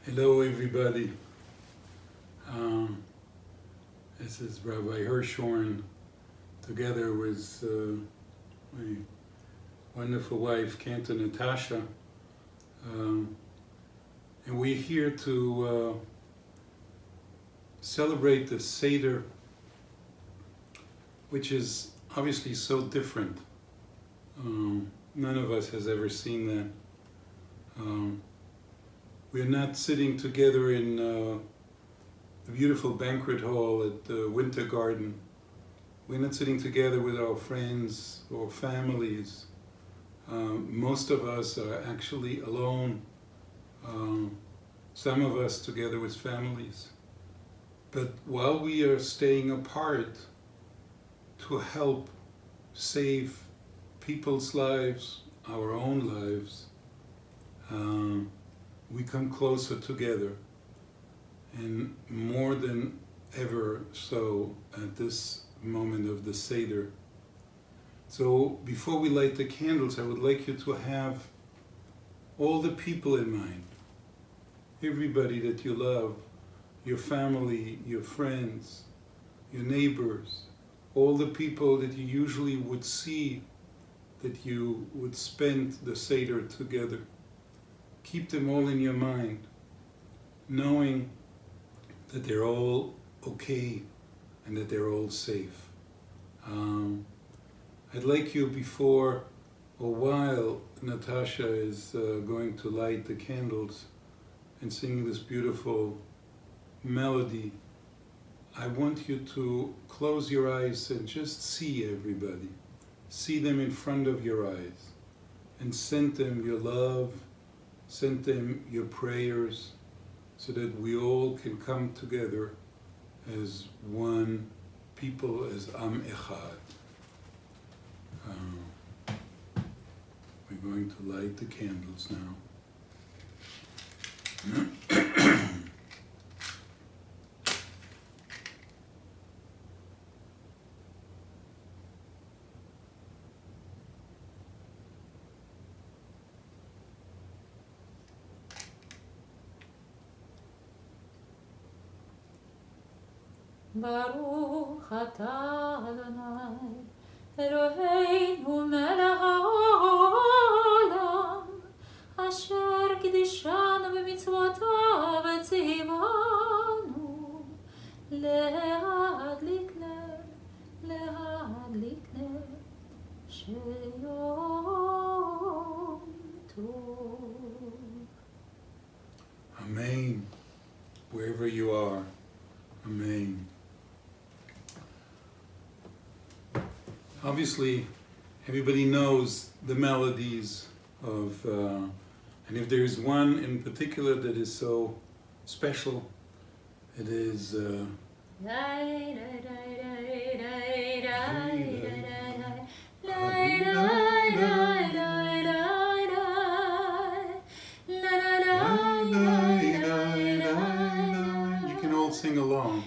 Hello everybody, this is Rabbi Hirschhorn together with my wonderful wife Cantor Natasha, and we're here to celebrate the Seder, which is obviously so different. None of us has ever seen that. We're not sitting together in the beautiful banquet hall at the Winter Garden. We're not sitting together with our friends or families. Most of us are actually alone. Some of us together with families. But while we are staying apart to help save people's lives, our own lives, we come closer together, and more than ever so at this moment of the Seder. So before we light the candles, I would like you to have all the people in mind, everybody that you love, your family, your friends, your neighbors, all the people that you usually would see, that you would spend the Seder together. Keep them all in your mind, knowing that they're all okay and that they're all safe. I'd like you, before a while, Natasha is going to light the candles and singing this beautiful melody. I want you to close your eyes and just see everybody. See them in front of your eyes and send them your love, send them your prayers, so that we all can come together as one people, as Am Echad. We're going to light the candles now. Baruch atah Adonai, Eloheinu melech haolam, asher kiddushanu b'mitzvotav v'tzivanu, להדליק נר של יום טוב. Amen. Wherever you are, Amen. Obviously, everybody knows the melodies of, and if there is one in particular that is so special, it is you can all sing along.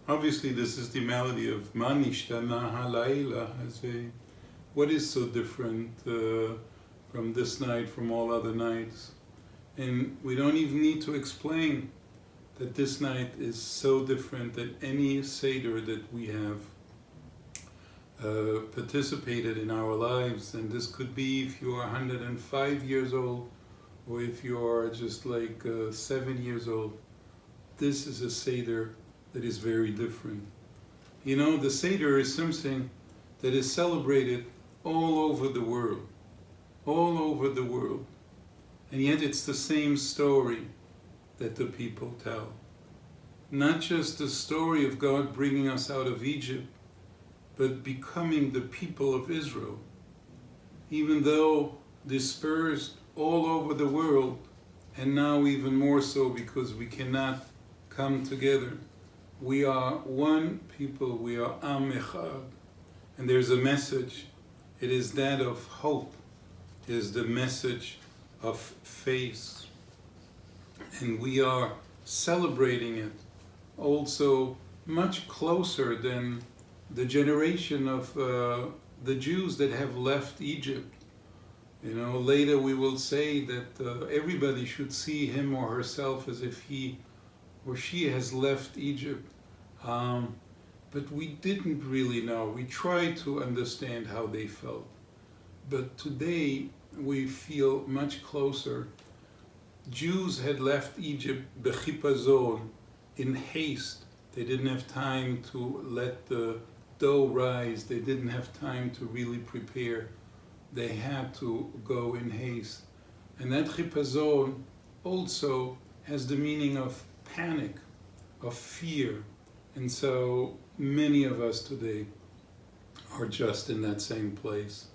Obviously, this is the melody of Ma nishtana halayla. What is so different from this night, from all other nights? And we don't even need to explain that this night is so different than any Seder that we have participated in our lives. And this could be if you are 105 years old, or if you are just like 7 years old. This is a Seder that is very different. You know, the Seder is something that is celebrated all over the world. All over the world. And yet it's the same story that the people tell. Not just the story of God bringing us out of Egypt, but becoming the people of Israel. Even though dispersed all over the world, and now even more so because we cannot come together. We are one people, we are Am Echad. And there's a message, it is that of hope, it is the message of faith. And we are celebrating it also much closer than the generation of the Jews that have left Egypt. You know, later we will say that everybody should see him or herself as if he or she has left Egypt. But we didn't really know. We tried to understand how they felt. But today we feel much closer. Jews had left Egypt bechipazon, in haste. They didn't have time to let the dough rise. They didn't have time to really prepare. They had to go in haste. And that chipazon also has the meaning of panic, of fear. And so many of us today are just in that same place.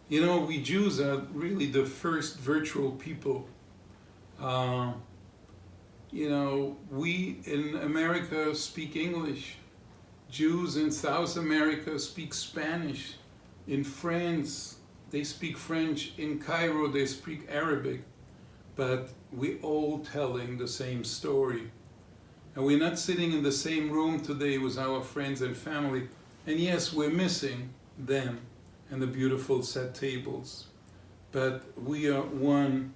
You know, we Jews are really the first virtual people. You know, we in America speak English. Jews in South America speak Spanish. In France, they speak French. In Cairo, they speak Arabic. But we're all telling the same story. And we're not sitting in the same room today with our friends and family. And yes, we're missing them and the beautiful set tables. But we are one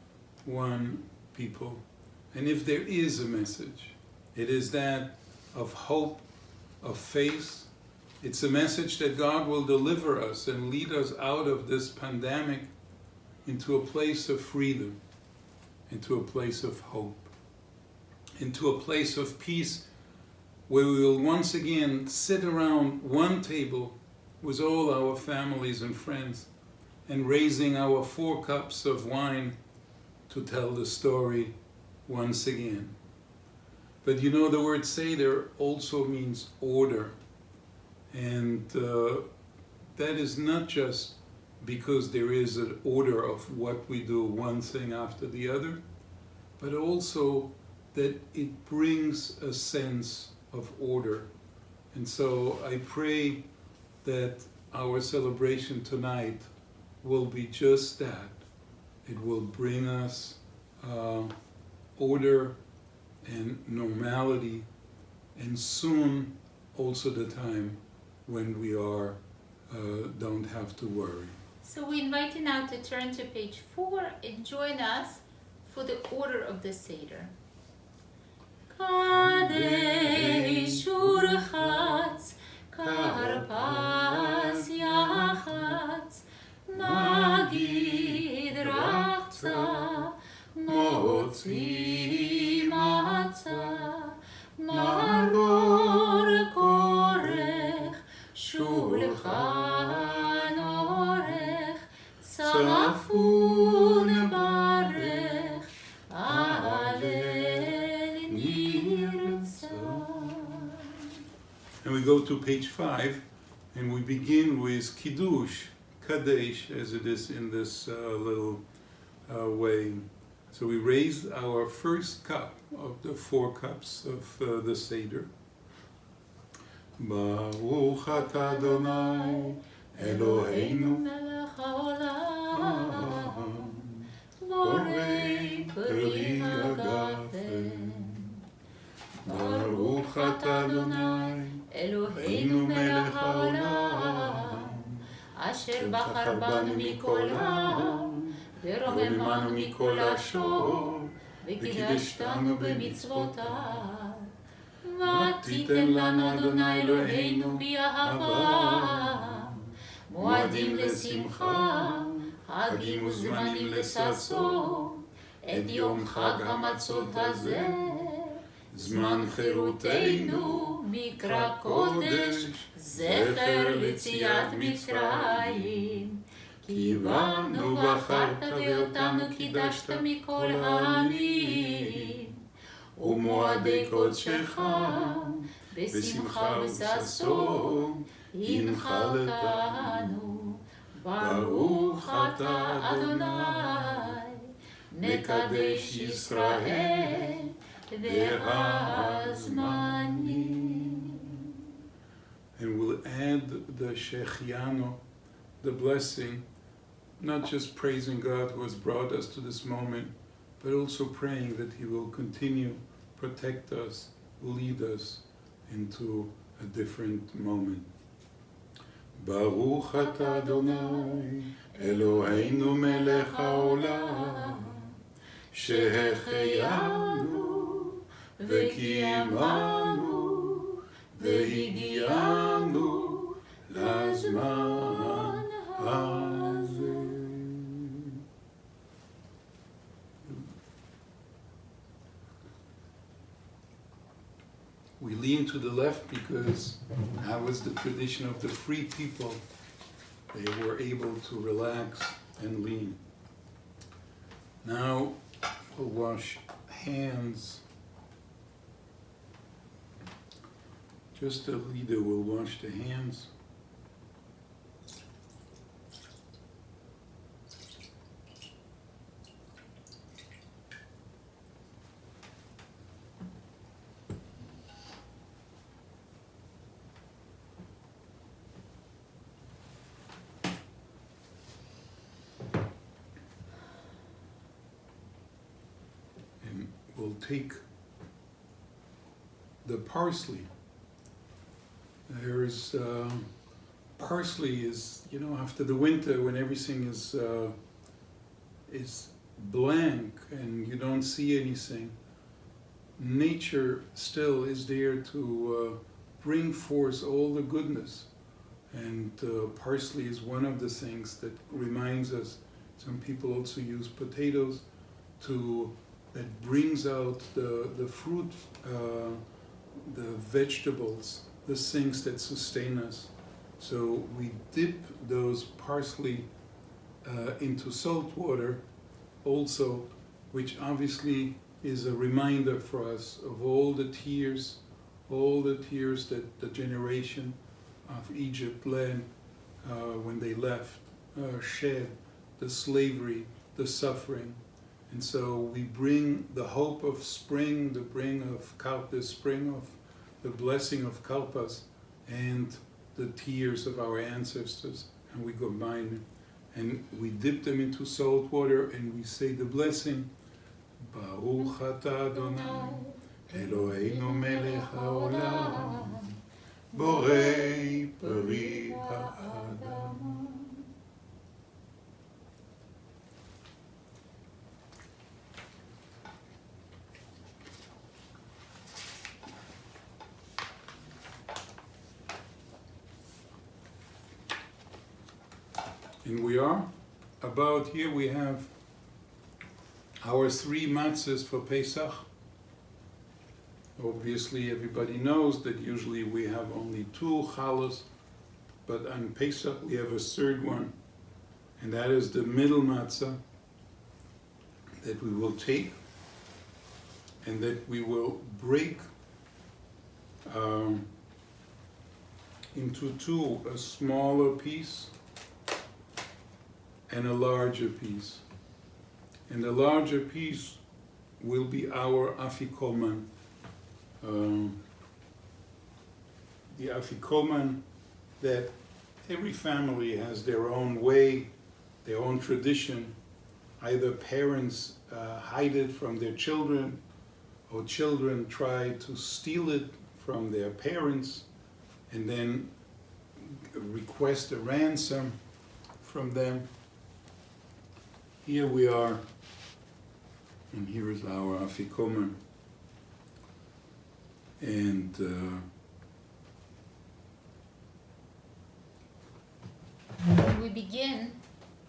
people. And if there is a message, it is that of hope, of faith. It's a message that God will deliver us and lead us out of this pandemic into a place of freedom, into a place of hope, into a place of peace where we will once again sit around one table with all our families and friends and raising our 4 cups of wine to tell the story once again. But you know, the word Seder also means order. And that is not just because there is an order of what we do, one thing after the other, but also that it brings a sense of order. And so I pray that our celebration tonight will be just that. It will bring us order and normality, and soon also the time when we are don't have to worry. So we invite you now to turn to page 4 and join us for the order of the Seder. Kadesh urchatz, karpas yachatz, magid rachza, motzi matzah, maror korech, shulchan orech, tzafun barech, alel nirtzah. And we go to page 5, and we begin with Kiddush, Kadesh, as it is in this little way. So we raise our first cup of the 4 cups of the Seder. Baruch atah Adonai Eloheinu melech haolam, borei peri hagafen. Baruch atah Adonai Eloheinu melech haolam, asher בחר בנו מכל העם, ורוממנו מכל השור, וקידשתנו במצוותיו. ותיתן לנו אדוני אלוהינו באהבה, מועדים לשמחה, חגים וזמנים לששון, את יום חג המצות הזה, זמן חירותנו, מקרא קודש, זכר ליציאת מצרים. כי בנו בחרת ואותנו קידשת מכל העמים, ומועדי קודשך, בשמחה וששון, הנחלתנו. ברוך אתה אדוני, מקדש ישראל והזמנים. And we'll add the Shechianu, the blessing, not just praising God who has brought us to this moment, but also praying that He will continue, protect us, lead us into a different moment. Baruch atah Adonai, Eloheinu melech haolam, שהחיינו וקיימנו והגיענו לזמן הזה. We lean to the left because that was the tradition of the free people. They were able to relax and lean. Now we'll wash hands. Just the leader will wash the hands. We'll take the parsley. There's parsley is, after the winter when everything is blank and you don't see anything, nature still is there to bring forth all the goodness. And parsley is one of the things that reminds us. Some people also use potatoes that brings out the fruit, the vegetables, the things that sustain us. So we dip those parsley into salt water also, which obviously is a reminder for us of all the tears that the generation of Egypt led when they left, shed, the slavery, the suffering. And so we bring the hope of spring, the spring of the blessing of Kalpas, and the tears of our ancestors, and we combine them. And we dip them into salt water, and we say the blessing, Baruch atah Adonai, Eloheinu melech haolam, borei peri ha'adam. And we are about here. We have our 3 matzahs for Pesach. Obviously, everybody knows that usually we have only 2 challahs, but on Pesach we have a 3rd one, and that is the middle matzah that we will take and that we will break into 2, a smaller piece and a larger piece. And the larger piece will be our Afikoman. The Afikoman that every family has their own way, their own tradition. Either parents hide it from their children, or children try to steal it from their parents and then request a ransom from them. Here we are, and here is our Afikomen. And we begin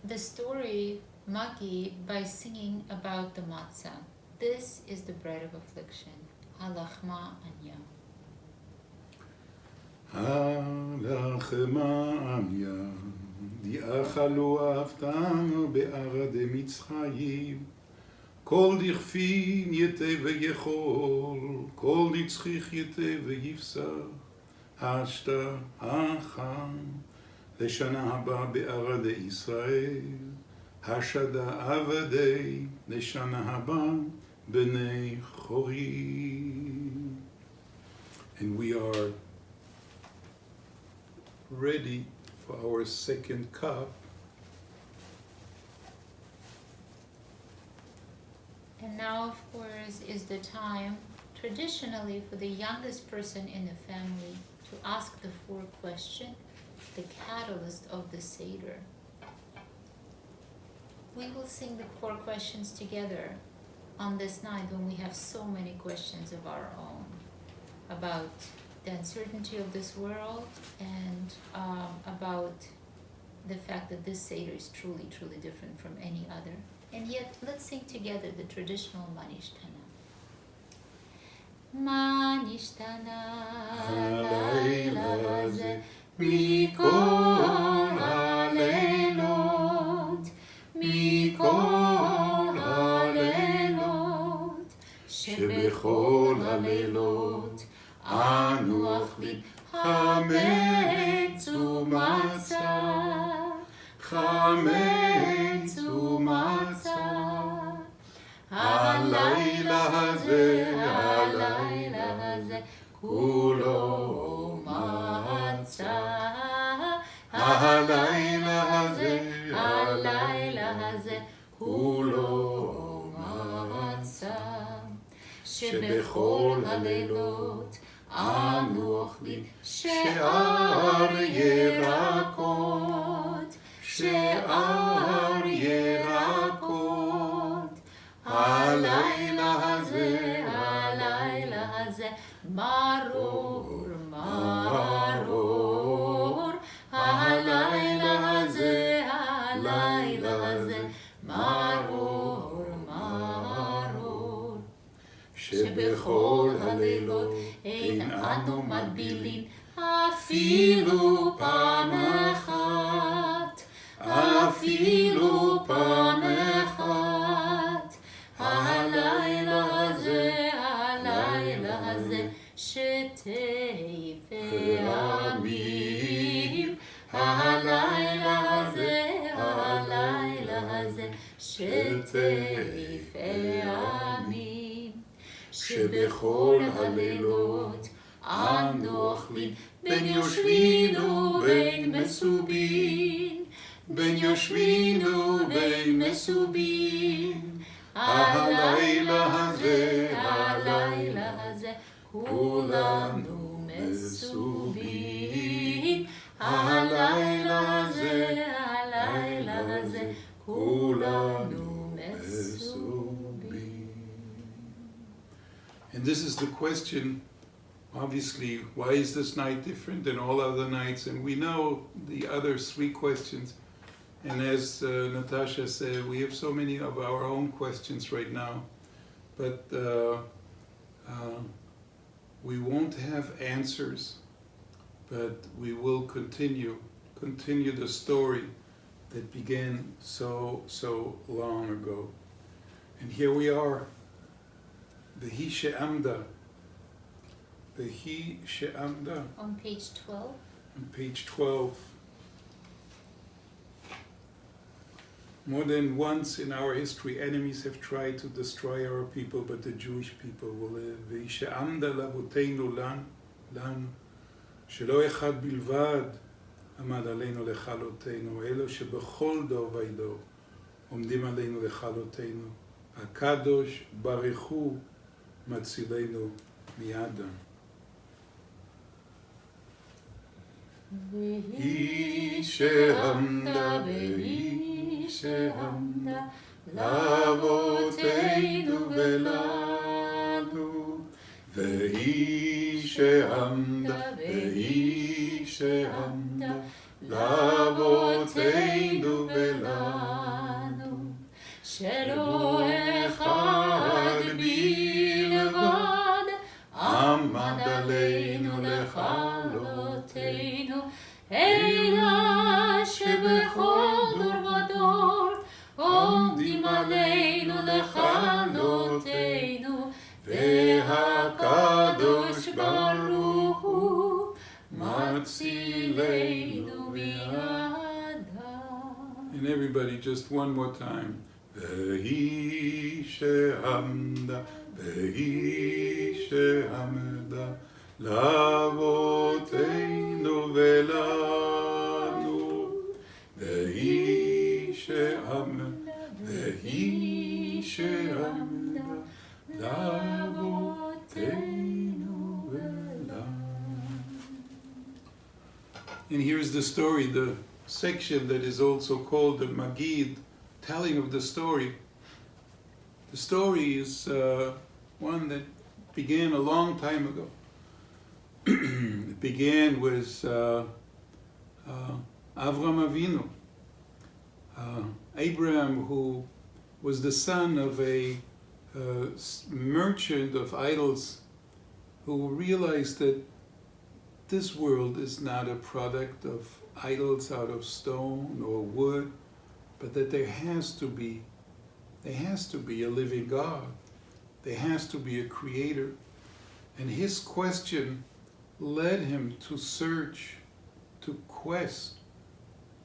the story, Magi, by singing about the matzah. This is the bread of affliction. Halachma anya. Halachma anya. יאכלו אהבתנו בארדי מצרים, כל דכפין יתה ויכול, כל דצחיך יתה ויפסח, השתה החם, לשנה הבאה בארדי ישראל, השדה עבדי לשנה הבא בני חורי. And we are ready for our second cup. And now, of course, is the time, traditionally, for the youngest person in the family to ask the 4 questions, the catalyst of the Seder. We will sing the 4 questions together on this night when we have so many questions of our own about the uncertainty of this world and about the fact that this Seder is truly, truly different from any other. And yet, let's sing together the traditional Manishtana. Manishtana halayla hazeh mikol halelot, mikol halelot, shebechol halelot anu achlim chametz umatzah, chametz umatzah. Halayla hazeh, kulo matzah. Halayla hazeh, kulo matzah. שבכל הלילות אנו אוכלים שאר ירקות, שאר ירקות. הלילה הזה מרור, מרור. הלילה הזה מרור, מרור. שבכל הלילות אין אנו מגבילים אפילו פעם אחת, אפילו פעם אחת. הלילה הזה שתי פעמים. הלילה הזה שתי פעמים. שבכל הלילות אנו אוכלים בין יושבין ובין מסובין, בין יושבין ובין מסובין. הלילה הזה כולנו מסובין. הלילה הזה כולנו מסובין. And this is the question, obviously, why is this night different than all other nights? And we know the other 3 questions. And as Natasha said, we have so many of our own questions right now. But we won't have answers, but we will continue the story that began so long ago. And here we are. Vehi she'amda. Vehi she'amda. On page 12. On page 12. More than once in our history, enemies have tried to destroy our people, but the Jewish people will live. Vehi she'amda lavoteinu לנו, שלא אחד בלבד עמד עלינו לכלותנו, אלו שבכל דור ודור עומדים עלינו לכלותנו. הקדוש ברוך הוא מצילנו מידם. והיא שעמדה לאבותינו ולנו, והיא שעמדה לאבותינו ולנו, שלא אחד בלבד עמד עלינו לכלותנו, אלא שבכל דור ודור עומדים עלינו לכלותנו, והקדוש ברוך הוא מצילנו מידם. And everybody, just one more time. Vehi she'amda, vehi she'amda, lavoteinu velanu. Vehi she'amda, vehi she'amda, lavoteinu velanu. And here's the story, the section that is also called the Magid, telling of the story. The story is one that began a long time ago. It began with Avram Avinu, Abraham, who was the son of a merchant of idols, who realized that this world is not a product of idols out of stone or wood, but that there has to be a living God. There has to be a creator. And his question led him to search, to quest,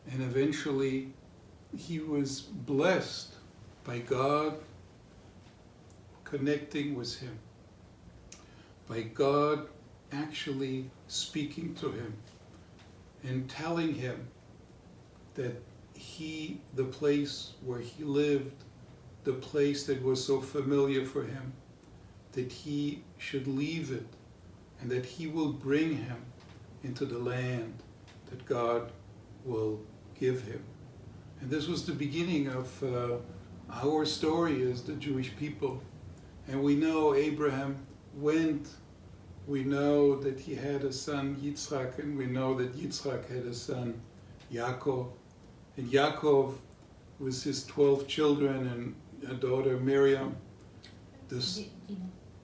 and eventually he was blessed by God connecting with him, by God actually speaking to him and telling him that the place where he lived, the place that was so familiar for him, that he should leave it and that he will bring him into the land that God will give him. And this was the beginning of our story as the Jewish people. And we know Abraham went. We know that he had a son, Yitzchak, and we know that Yitzchak had a son, Yaakov. And Yaakov, with his 12 children and a daughter, Miriam,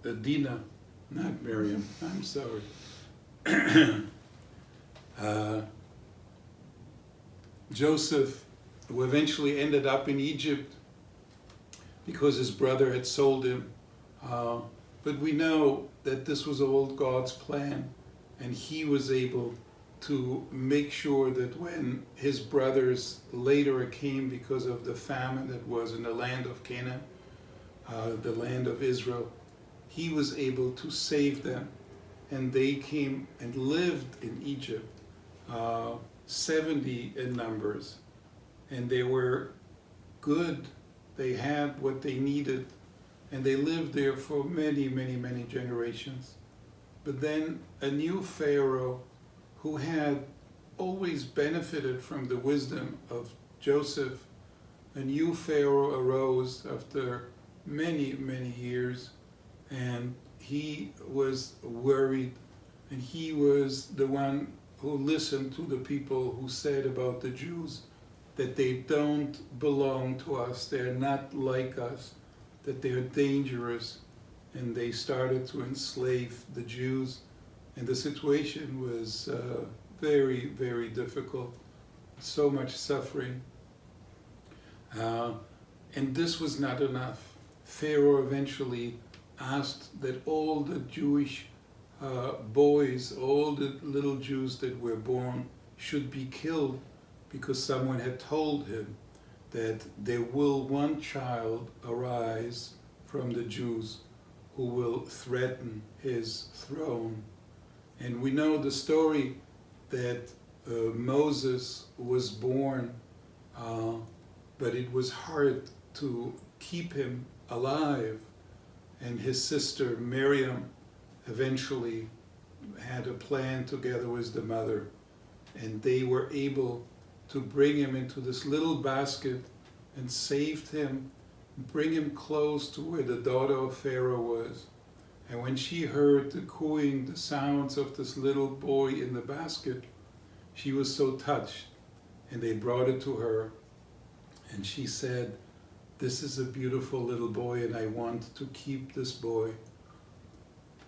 Dinah, not Miriam, I'm sorry. Joseph, who eventually ended up in Egypt because his brother had sold him. But we know that this was all God's plan, and he was able to make sure that when his brothers later came because of the famine that was in the land of Canaan, the land of Israel, he was able to save them, and they came and lived in Egypt, 70 in numbers, and they were good. They had what they needed, and they lived there for many, many, many generations. But then a new Pharaoh, who had always benefited from the wisdom of Joseph, a new Pharaoh arose after many, many years, and he was worried, and he was the one who listened to the people who said about the Jews that they don't belong to us, they're not like us, that they're dangerous, and they started to enslave the Jews. And the situation was very, very difficult, so much suffering. And this was not enough. Pharaoh eventually asked that all the Jewish boys, all the little Jews that were born, should be killed, because someone had told him that there will one child arise from the Jews who will threaten his throne. And we know the story that Moses was born, but it was hard to keep him alive. And his sister Miriam eventually had a plan together with the mother, and they were able to bring him into this little basket and saved him, bring him close to where the daughter of Pharaoh was. And when she heard the cooing, the sounds of this little boy in the basket, she was so touched, and they brought it to her, and she said, "This is a beautiful little boy, and I want to keep this boy."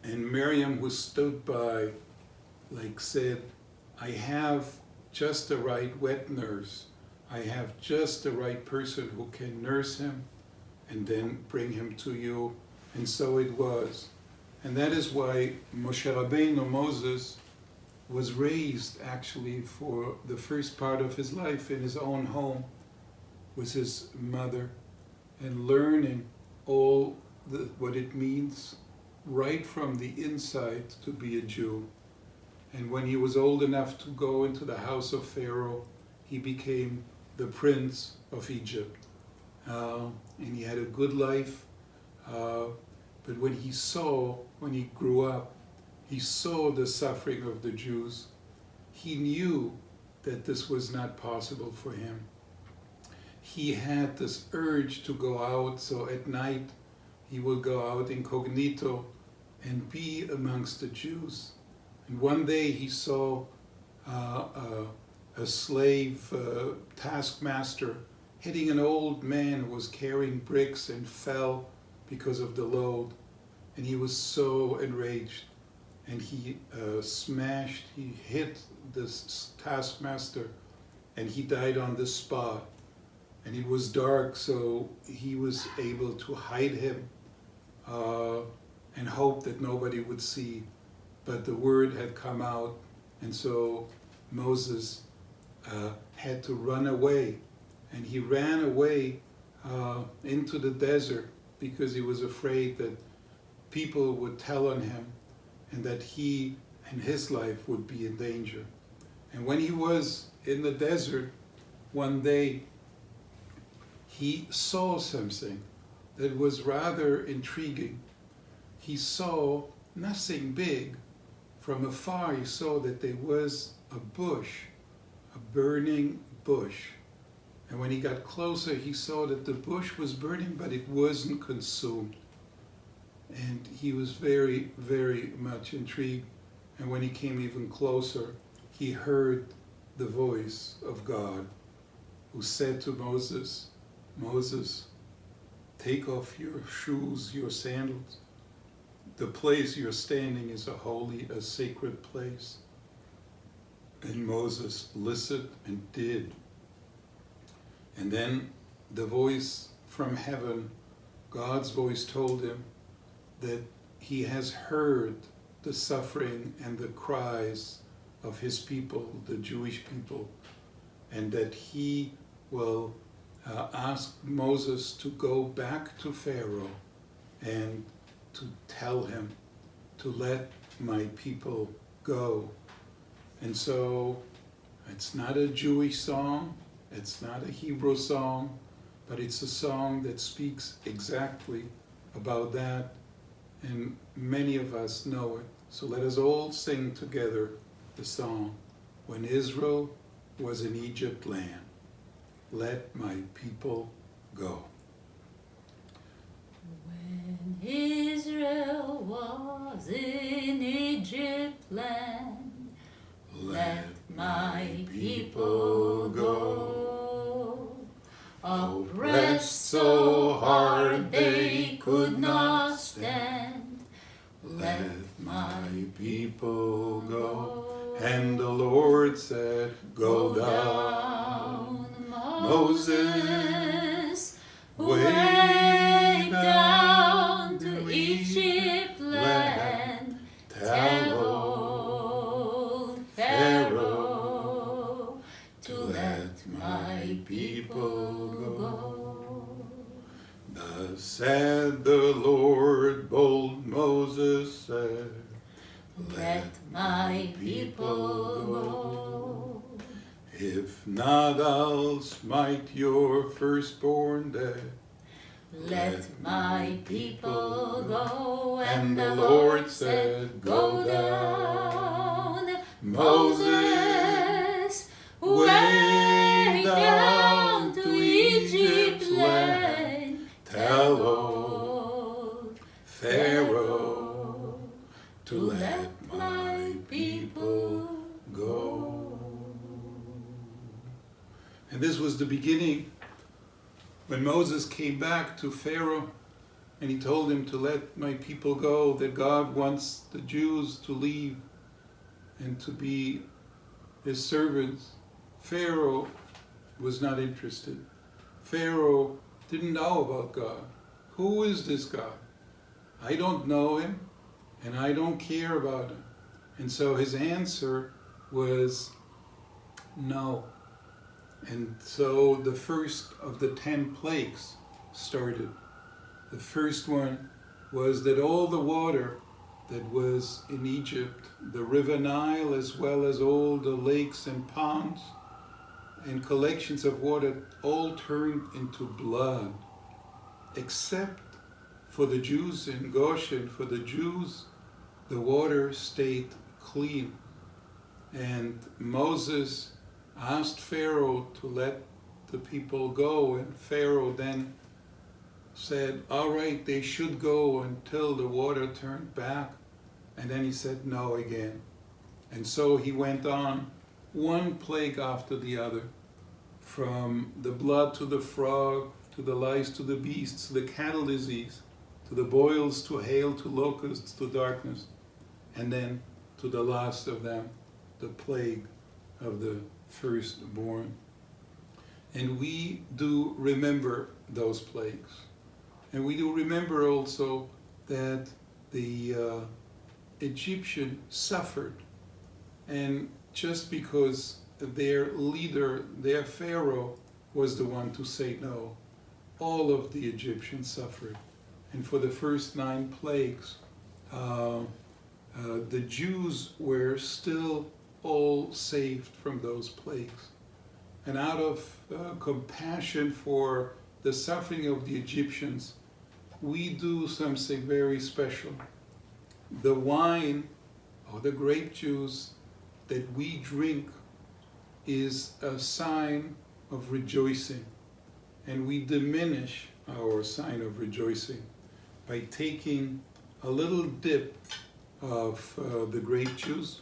And Miriam, who stood by, said, "I have just the right wet nurse. I have just the right person who can nurse him and then bring him to you." And so it was. And that is why Moshe Rabbeinu, Moses, was raised actually for the first part of his life in his own home. with his mother and learning all what it means right from the inside to be a Jew. And when he was old enough to go into the house of Pharaoh, he became the prince of Egypt. And he had a good life. But when he grew up, he saw the suffering of the Jews. He knew that this was not possible for him. He had this urge to go out, so at night he would go out incognito and be amongst the Jews. And one day he saw a slave taskmaster hitting an old man who was carrying bricks and fell because of the load. And he was so enraged. And he hit this taskmaster, and he died on the spot. And it was dark, so he was able to hide him and hope that nobody would see. But the word had come out, and so Moses had to run away. And he ran away into the desert because he was afraid that people would tell on him and that he and his life would be in danger. And when he was in the desert, one day he saw something that was rather intriguing. He saw nothing big. From afar he saw that there was a bush, a burning bush. And when he got closer, he saw that the bush was burning, but it wasn't consumed. And he was very, very much intrigued. And when he came even closer, he heard the voice of God, who said to Moses, "Moses, take off your shoes, your sandals. The place you're standing is a sacred place." And Moses listened and did. And then the voice from heaven, God's voice, told him that he has heard the suffering and the cries of his people, the Jewish people, and that he will ask Moses to go back to Pharaoh and to tell him to let my people go. And so it's not a Jewish song, it's not a Hebrew song, but it's a song that speaks exactly about that, and many of us know it. So let us all sing together the song, "When Israel was in Egypt land, let my people go." When Israel was in Egypt land, let my people go. Oppressed so hard they could not stand, let my people go. And the Lord said, "Go down, Moses, way down to Egypt land. Tell old Pharaoh to let my people go." Thus said the Lord, bold Moses said, Let my people go. "If not, I'll smite your firstborn dead." Let my people go. And the Lord said, "Go down, Moses, way down to Egypt land. Tell old Pharaoh to let my people go." And this was the beginning when Moses came back to Pharaoh and he told him to let my people go, that God wants the Jews to leave and to be his servants. Pharaoh was not interested. Pharaoh didn't know about God. Who is this God? I don't know him and I don't care about him. And so his answer was no. And so the first of the 10 plagues started. The first one was that all the water that was in Egypt, the river Nile, as well as all the lakes and ponds and collections of water, all turned into blood, except for the Jews in Goshen. For the Jews, the water stayed clean. And Moses asked Pharaoh to let the people go, and Pharaoh then said, all right, they should go until the water turned back. And then he said no again. And so he went on, one plague after the other, from the blood to the frog, to the lice, to the beasts, to the cattle disease, to the boils, to hail, to locusts, to darkness, and then to the last of them, the plague of the firstborn. And we do remember those plagues. And we do remember also that the Egyptian suffered, and just because their leader, their Pharaoh, was the one to say no, all of the Egyptians suffered. And for the first 9 plagues, the Jews were still all saved from those plagues. And out of compassion for the suffering of the Egyptians, we do something very special. The wine or the grape juice that we drink is a sign of rejoicing. And we diminish our sign of rejoicing by taking a little dip of the grape juice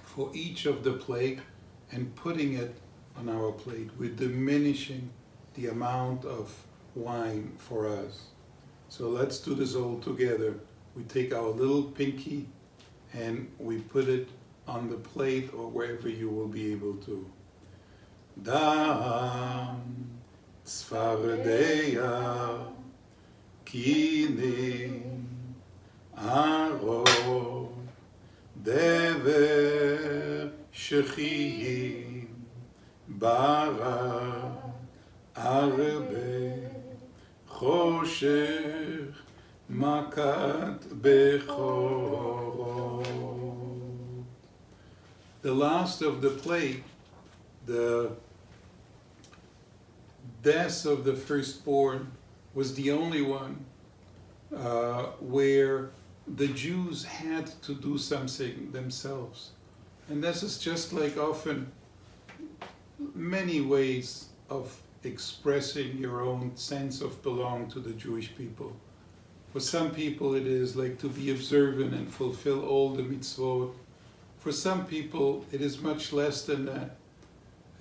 for each of the plague and putting it on our plate. We're diminishing the amount of wine for us. So let's do this all together. We take our little pinky and we put it on the plate or wherever you will be able to. Dam tzfardeya kinin aro dever shechiyim bara arbe choshech makat bechorot. The last of the plague, the death of the firstborn, was the only one where the Jews had to do something themselves. And this is just like often many ways of expressing your own sense of belonging to the Jewish people. For some people it is like to be observant and fulfill all the mitzvot. For some people it is much less than that.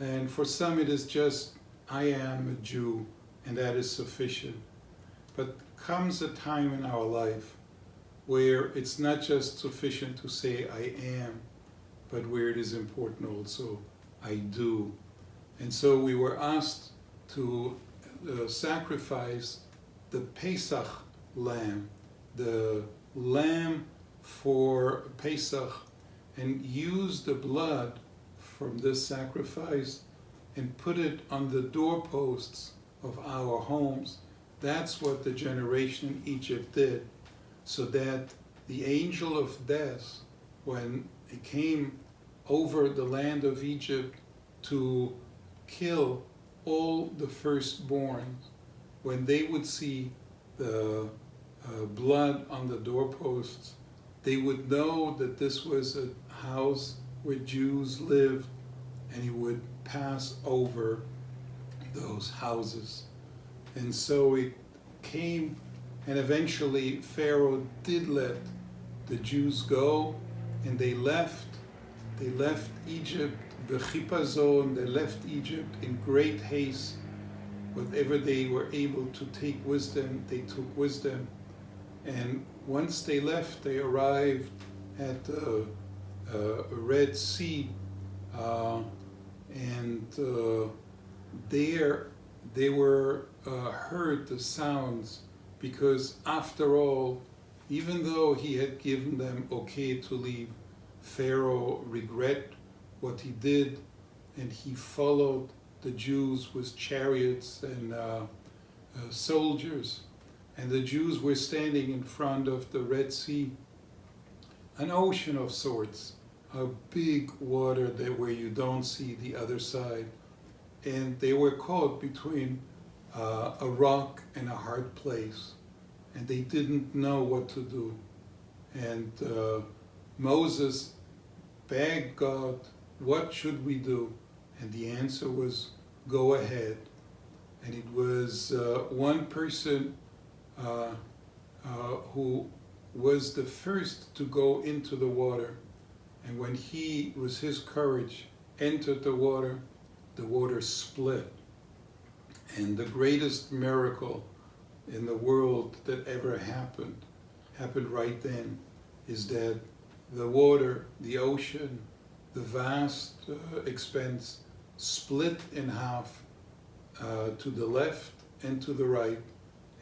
And for some it is just, I am a Jew, and that is sufficient. But comes a time in our life where it's not just sufficient to say I am, but where it is important also, I do. And so we were asked to sacrifice the Pesach lamb, the lamb for Pesach, and use the blood from this sacrifice and put it on the doorposts of our homes. That's what the generation in Egypt did, so that the angel of death, when it came over the land of Egypt to kill all the firstborn, when they would see the blood on the doorposts, they would know that this was a house where Jews lived, and he would pass over those houses. And so it came, and eventually Pharaoh did let the Jews go, and they left Egypt, the chipazon, they left Egypt in great haste. Whatever they were able to take wisdom, they took wisdom. And once they left, they arrived at the Red Sea, and there they were heard the sounds, because after all, even though he had given them okay to leave, Pharaoh regret what he did, and he followed the Jews with chariots and soldiers, and the Jews were standing in front of the Red Sea, an ocean of sorts, a big water that where you don't see the other side, and they were caught between a rock and a hard place, and they didn't know what to do. And Moses begged God, what should we do? And the answer was, go ahead. And it was one person who was the first to go into the water. And when he, with his courage, entered the water split. And the greatest miracle in the world that ever happened right then, is that the water, the ocean, the vast expanse split in half to the left and to the right,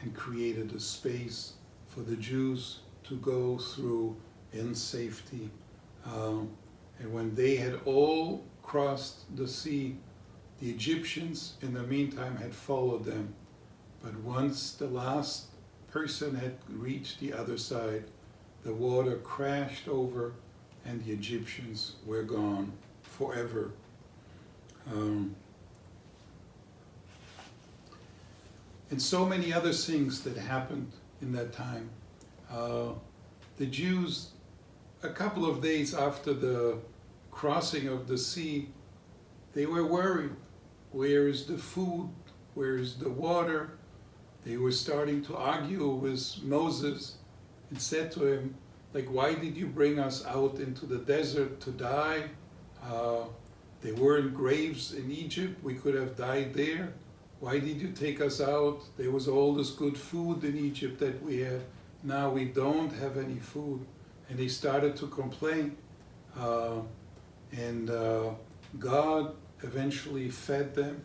and created a space for the Jews to go through in safety. And when they had all crossed the sea, the Egyptians in the meantime had followed them. But once the last person had reached the other side, the water crashed over and the Egyptians were gone forever. And so many other things that happened in that time. The Jews, a couple of days after the crossing of the sea, they were worried. Where is the food? Where is the water? They were starting to argue with Moses and said to him, like, why did you bring us out into the desert to die? There weren't graves in Egypt. We could have died there. Why did you take us out? There was all this good food in Egypt that we had. Now we don't have any food. And they started to complain. And God eventually fed them.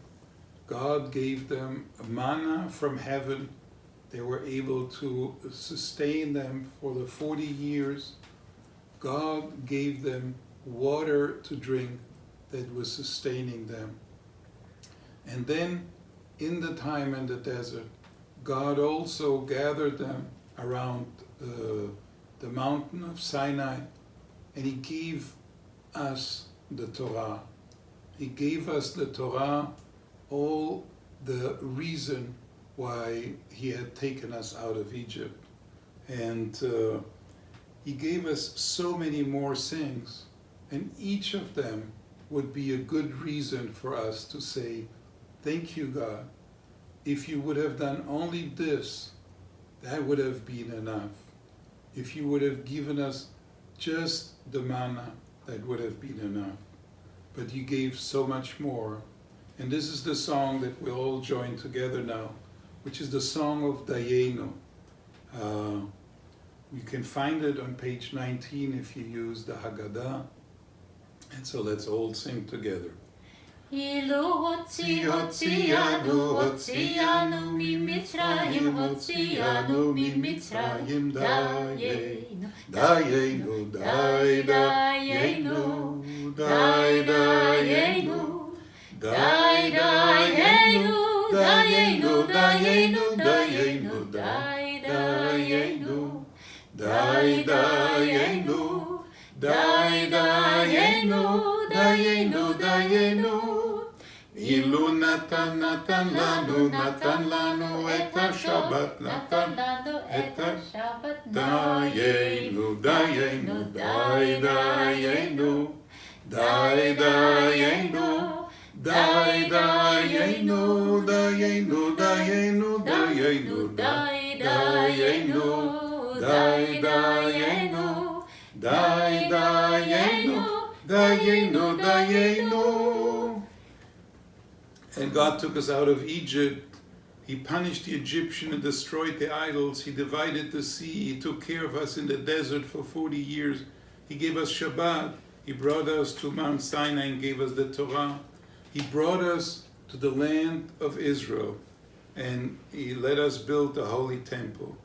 God gave them manna from heaven. They were able to sustain them for the 40 years. God gave them water to drink that was sustaining them. And then, in the time in the desert, God also gathered them around the mountain of Sinai, and He gave us the Torah. He gave us the Torah, all the reason why He had taken us out of Egypt. And He gave us so many more things, and each of them would be a good reason for us to say, thank you, God. If you would have done only this, that would have been enough. If you would have given us just the manna, that would have been enough. But you gave so much more. And this is the song that we'll all join together now, which is the song of Dayenu. You can find it on page 19 if you use the Haggadah. And so let's all sing together. Ilu Hotzianu mimitzrayim, Hotzianu mimitzrayim, Dayenu, Dayenu, Dayenu, Dayenu, Dayenu, Dayenu, Dayenu, Dayenu, Dayenu, Dayenu, Dayenu. Ilu natan lanu et ha-Shabbat, natan et ha-Shabbat. Dayenu, Dayenu, Dayenu, Dayenu, Dayenu, Dayenu, Dayenu, Dayenu, Dayenu, Dayenu, Dayenu. And God took us out of Egypt. He punished the Egyptians and destroyed the idols. He divided the sea. He took care of us in the desert for 40 years. He gave us Shabbat. He brought us to Mount Sinai and gave us the Torah. He brought us to the land of Israel, and He let us build the Holy Temple.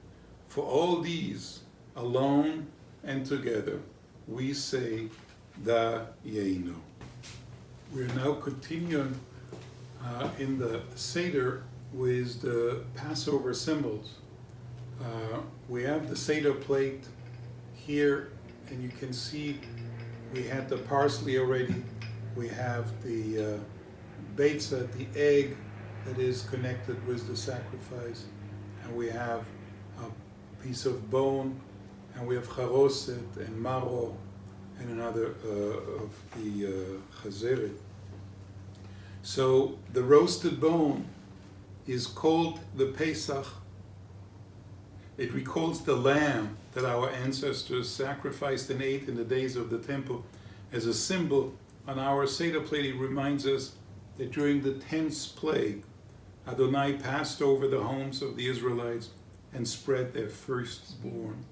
For all these, alone and together, we say, Dayenu. We're now continuing in the Seder with the Passover symbols. We have the Seder plate here, and you can see we had the parsley already. We have the beitza, the egg that is connected with the sacrifice, and we have a piece of bone, and we have charoset and maro, and another of the chazeret. So the roasted bone is called the Pesach. It recalls the lamb that our ancestors sacrificed and ate in the days of the temple. As a symbol on our Seder plate, it reminds us that during the 10th plague, Adonai passed over the homes of the Israelites and spread their firstborn.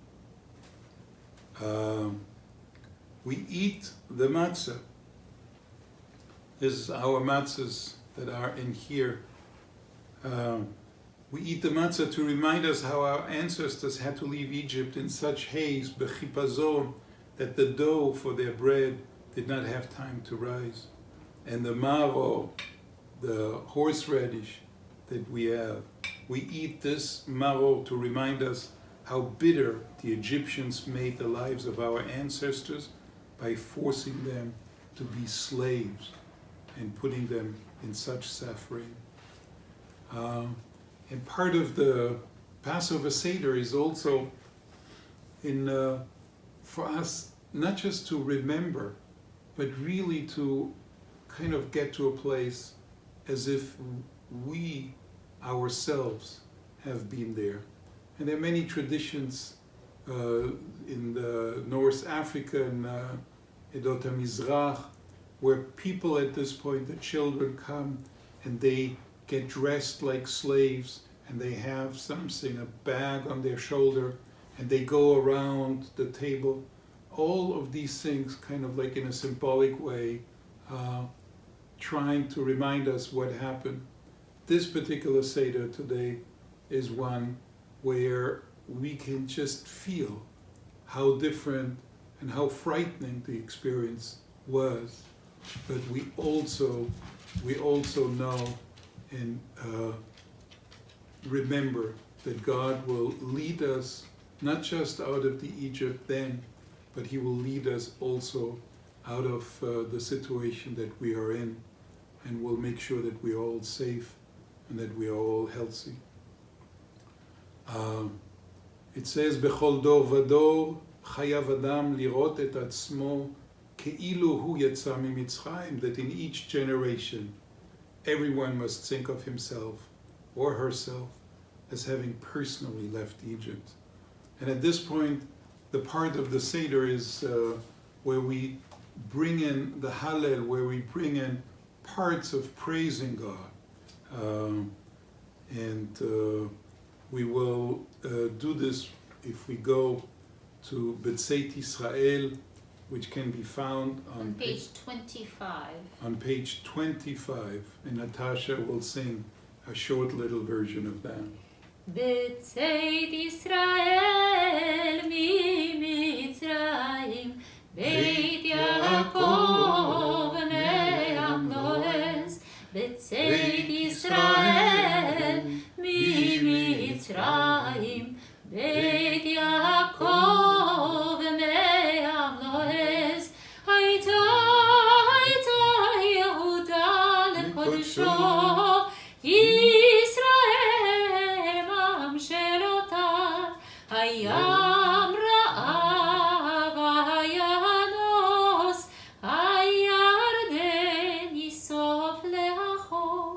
We eat the matzah. This is our matzahs that are in here. We eat the matzah to remind us how our ancestors had to leave Egypt in such haste, bechipazon, that the dough for their bread did not have time to rise. And the maro, the horseradish that we have, we eat this maro to remind us how bitter the Egyptians made the lives of our ancestors by forcing them to be slaves and putting them in such suffering. And part of the Passover Seder is also for us not just to remember, but really to kind of get to a place as if we ourselves have been there. And there are many traditions in the North Africa and Edot HaMizrach, where people at this point, the children come and they get dressed like slaves, and they have something, a bag on their shoulder, and they go around the table. All of these things kind of like in a symbolic way, trying to remind us what happened. This particular Seder today is one where we can just feel how different and how frightening the experience was. But we also know and remember that God will lead us not just out of the Egypt then, but He will lead us also out of the situation that we are in, and will make sure that we are all safe and that we are all healthy. It says, "Bechol dor vador chayav adam lirot et atzmo ke'ilu hu yatsa mimitzrayim," that in each generation, everyone must think of himself or herself as having personally left Egypt. And at this point, the part of the Seder is where we bring in the Hallel, where we bring in parts of praising God. We will do this if we go to Betzeit Israel, which can be found on page 25. On page 25, and Natasha will sing a short little version of that. Betzeit Israel mi Mitzrayim, Beit Yaakov me'am lo'ez. Betzeit Israel mi Mitzrayim, Beit Yaakov me'am lo'ez. Hayta Yehuda lekodesho, Yisrael mam shelotav, hayam ra'av hayanos, hayarden yisof leachor,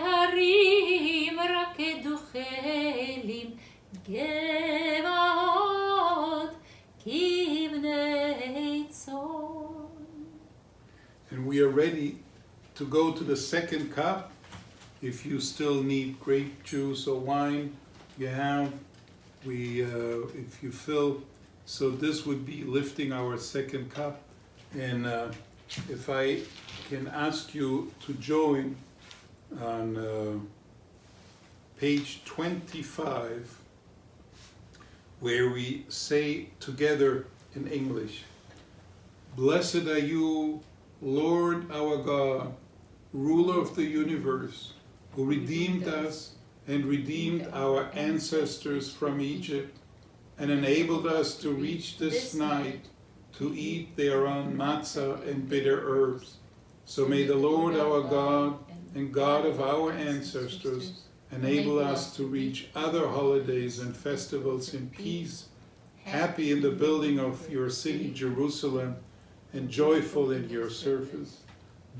harim rakedu chelim, gevaot kibnei tzon. And we are ready to go to the second cup. If you still need grape juice or wine, you have. If you fill, so this would be lifting our second cup. And if I can ask you to join on page 25, where we say together in English, "Blessed are you, Lord our God, ruler of the universe, who redeemed us and redeemed our ancestors from Egypt, and enabled us to reach this night to eat their own matzah and bitter herbs. So may the Lord our God and God of our ancestors enable us to reach other holidays and festivals in peace, happy in the building of your city, Jerusalem, and joyful in your service.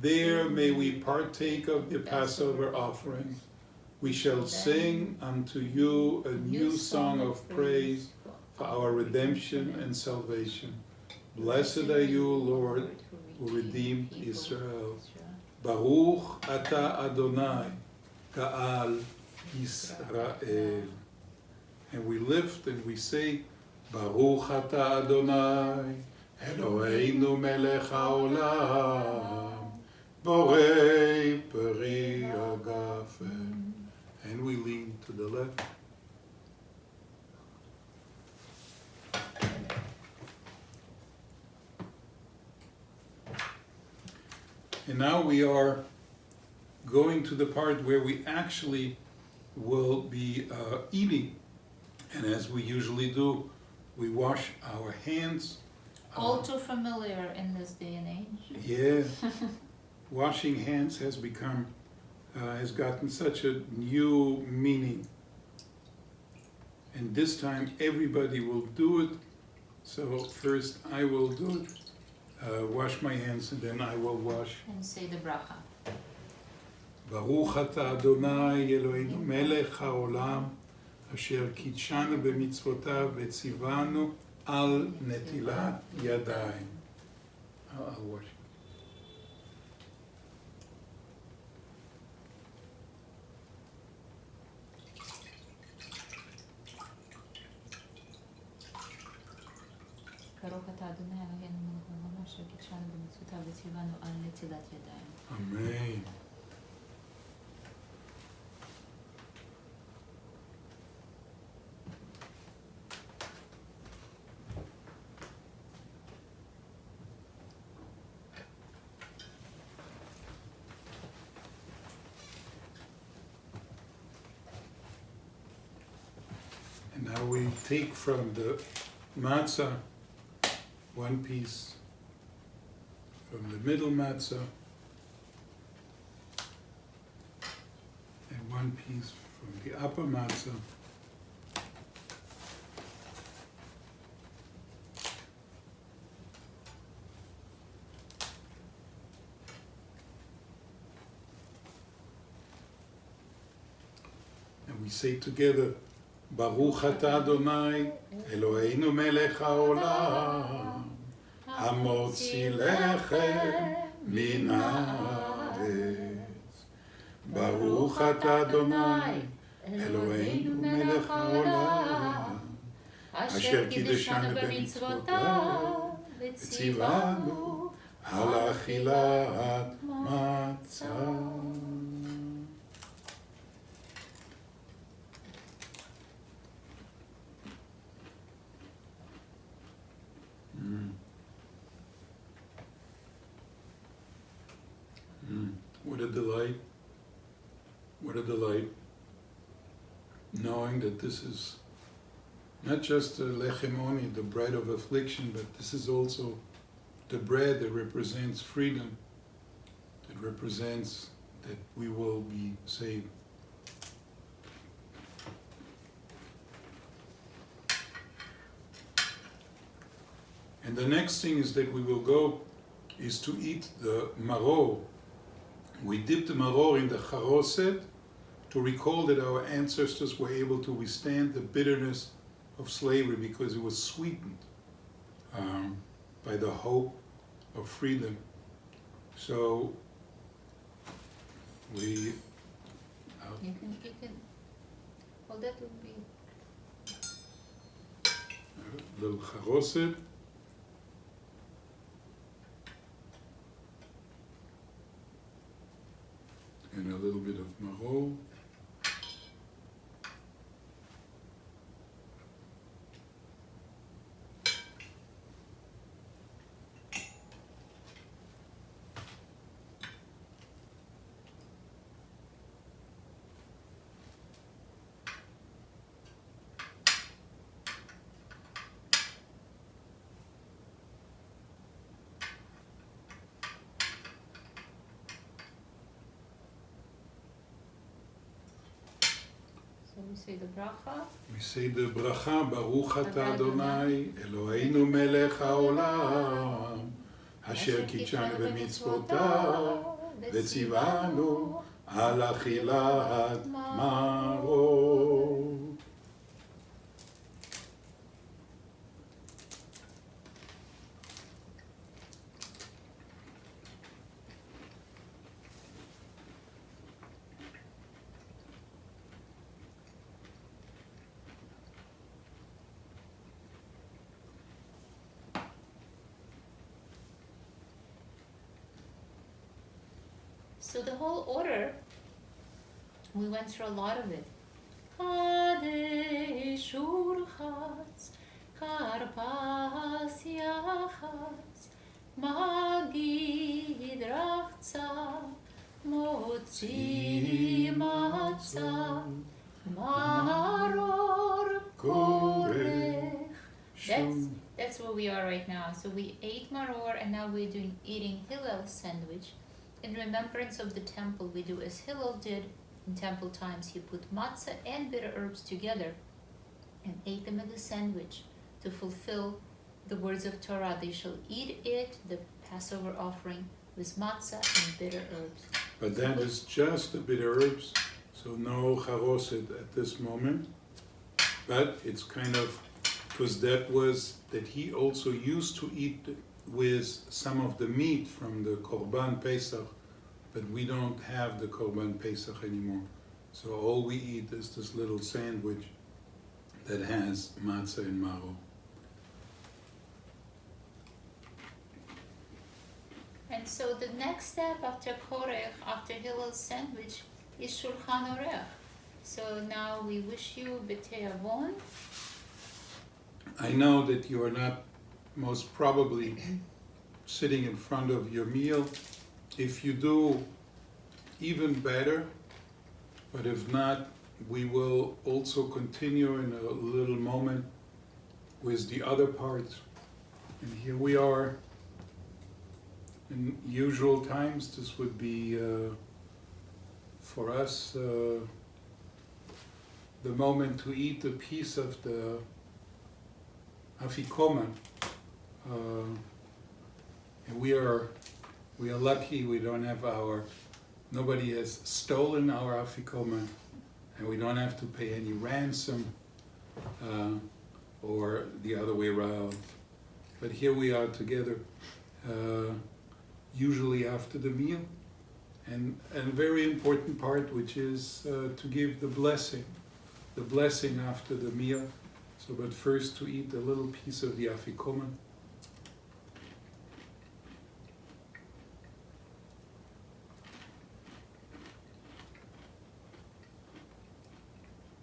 There may we partake of the Passover offerings. We shall sing unto you a new song of praise for our redemption and salvation. Blessed are you, Lord, who redeemed Israel. Baruch ata Adonai, Ka'al Yisrael. And we lift and we say, Baruch ata Adonai, Eloheinu melech haolam, borei peri agafen. And we lean to the left. And now we are going to the part where we actually will be eating. And as we usually do, we wash our hands. All too familiar in this day and age. Yeah. Washing hands has become, has gotten such a new meaning. And this time everybody will do it. So first I will do it. Wash my hands and then I will wash. And say the bracha. ברוך אתה אדוני אלוהינו מלך העולם אשר קידשנו במצוותיו וציוונו על נטילת ידיים. I'll wash. ברוך אתה אדוני אלוהינו מלך העולם אשר קידשנו במצוותיו וציוונו על נטילת ידיים. Amen. And now we take from the matzah one piece from the middle matzah and one piece from the upper matzah. And we say together, Baruch ata Adonai, Eloheinu melech haolam, המוציא לחם מן הארץ. ברוך אתה אדוני, אלוהינו מלך העולם, אשר קידשנו במצוותיו, וציוונו על אכילת מצה. What a delight. What a delight. Knowing that this is not just a lechem, the bread of affliction, but this is also the bread that represents freedom, that represents that we will be saved. And the next thing is that we will go is to eat the maror. We dip the maror in the charoset to recall that our ancestors were able to withstand the bitterness of slavery because it was sweetened by the hope of freedom. So we... You can, well, that would be... A little charoset. And a little bit of maror. we say the bracha. We say the bracha, Baruch atah Adonai, Eloheinu melech haolam, asher kitshanu b'mitzvotav, v'tzivanu al achilat maror. So the whole order, we went through a lot of it. Kadesh urchatz, karpas yachatz, magid rachza, motzi matzah, maror korech. That's where we are right now. So we ate maror and now we're eating Hillel Sandwich. In remembrance of the temple, we do as Hillel did in temple times. He put matzah and bitter herbs together and ate them as a sandwich to fulfill the words of Torah. They shall eat it, the Passover offering, with matzah and bitter herbs. But that is just the bitter herbs, so no charoset at this moment. But it's kind of, because that he also used to eat with some of the meat from the Korban Pesach, but we don't have the Korban Pesach anymore. So all we eat is this little sandwich that has matzah and maror. And so the next step after Korech, after Hillel's sandwich, is Shulchan Orech. So now we wish you B'tei Avon. I know that you are not most probably sitting in front of your meal. If you do, even better, but if not, we will also continue in a little moment with the other parts. And here we are. In usual times, this would be for us the moment to eat a piece of the Afikoman. And we are lucky we don't have nobody has stolen our Afikomen, and we don't have to pay any ransom or the other way around. But here we are together, usually after the meal, and a very important part, which is to give the blessing after the meal. So, but first to eat a little piece of the Afikomen.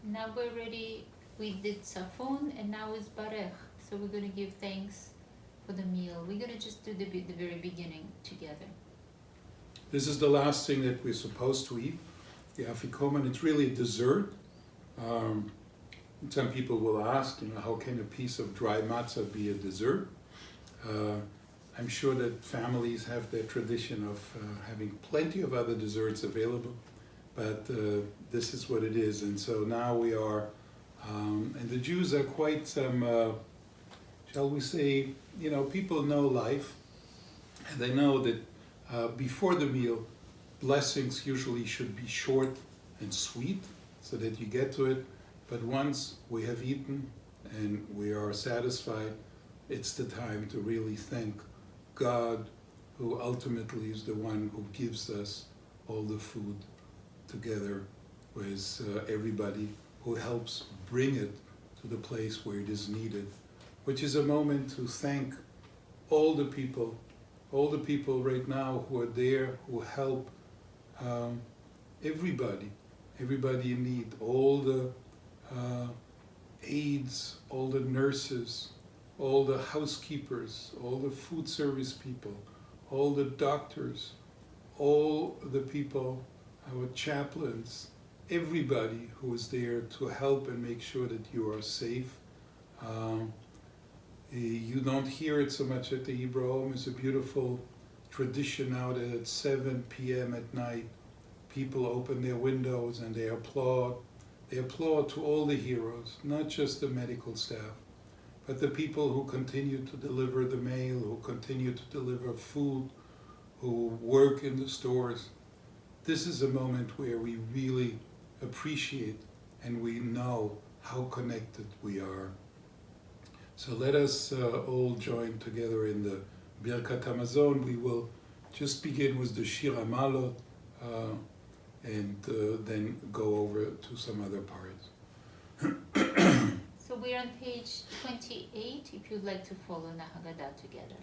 Now we're ready. We did Safon and now it's Barech. So we're going to give thanks for the meal. We're going to just do the very beginning together. This is the last thing that we're supposed to eat, the Afikomen. It's really a dessert. Some people will ask, how can a piece of dry matzah be a dessert? I'm sure that families have their tradition of having plenty of other desserts available, but this is what it is. And so now we are, and the Jews are quite some, shall we say, people know life, and they know that before the meal, blessings usually should be short and sweet so that you get to it. But once we have eaten and we are satisfied, it's the time to really thank God, who ultimately is the one who gives us all the food together with everybody who helps bring it to the place where it is needed, which is a moment to thank all the people right now who are there, who help everybody in need, all the aides, all the nurses, all the housekeepers, all the food service people, all the doctors, all the people, our chaplains, everybody who is there to help and make sure that you are safe. You don't hear it so much at the Hebrew home. It's a beautiful tradition now that at 7 p.m. at night, people open their windows and they applaud they applaud to all the heroes, not just the medical staff, but the people who continue to deliver the mail, who continue to deliver food, who work in the stores. This is a moment where we really appreciate and we know how connected we are. So let us all join together in the Birkat Hamazon. We will just begin with the Shir HaMalot and then go over to some other parts. So we're on page 28, if you'd like to follow the Haggadah together.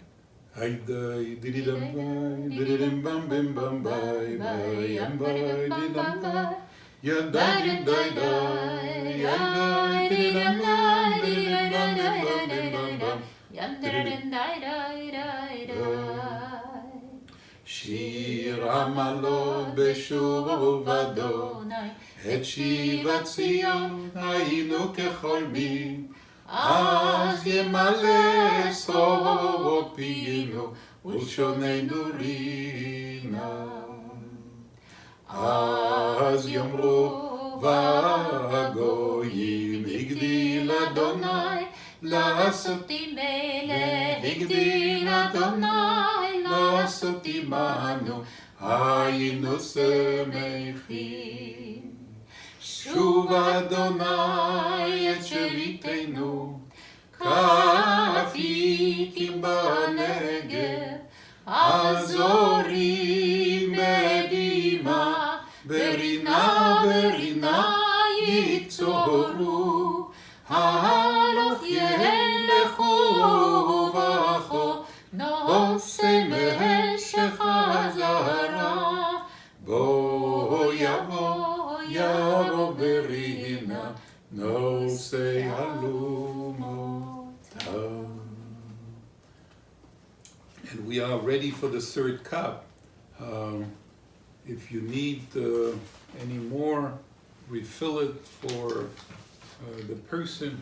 Haidai dididam bai, dididim bam bim bam bai, bai yam bai didam bai, yadai didai dai, yadai dididam bai, dididam bam bim bam bim bam bam, dididam dai dai dai dai. Shir HaMalot beshuv Adonai, et shivat Tzion hayinu kecholmin. אז ימלא שרור פינו ולשוננו רינה. אז יאמרו והגויים הגדיל אדוני לעשות מלך, הגדיל אדוני לעשות עמנו, היינו שמחים. שוב אדוני את שביתנו, כפיקים בנגב, הזורים בבימה, ברינה ברינה יקצורו, הלוך ילכו ובכו, נושא משך הזרה, בוא יבוא יבוא ברינה, נושא אלומותיו. And we are ready for the third cup. If you need any more, refill it for the person.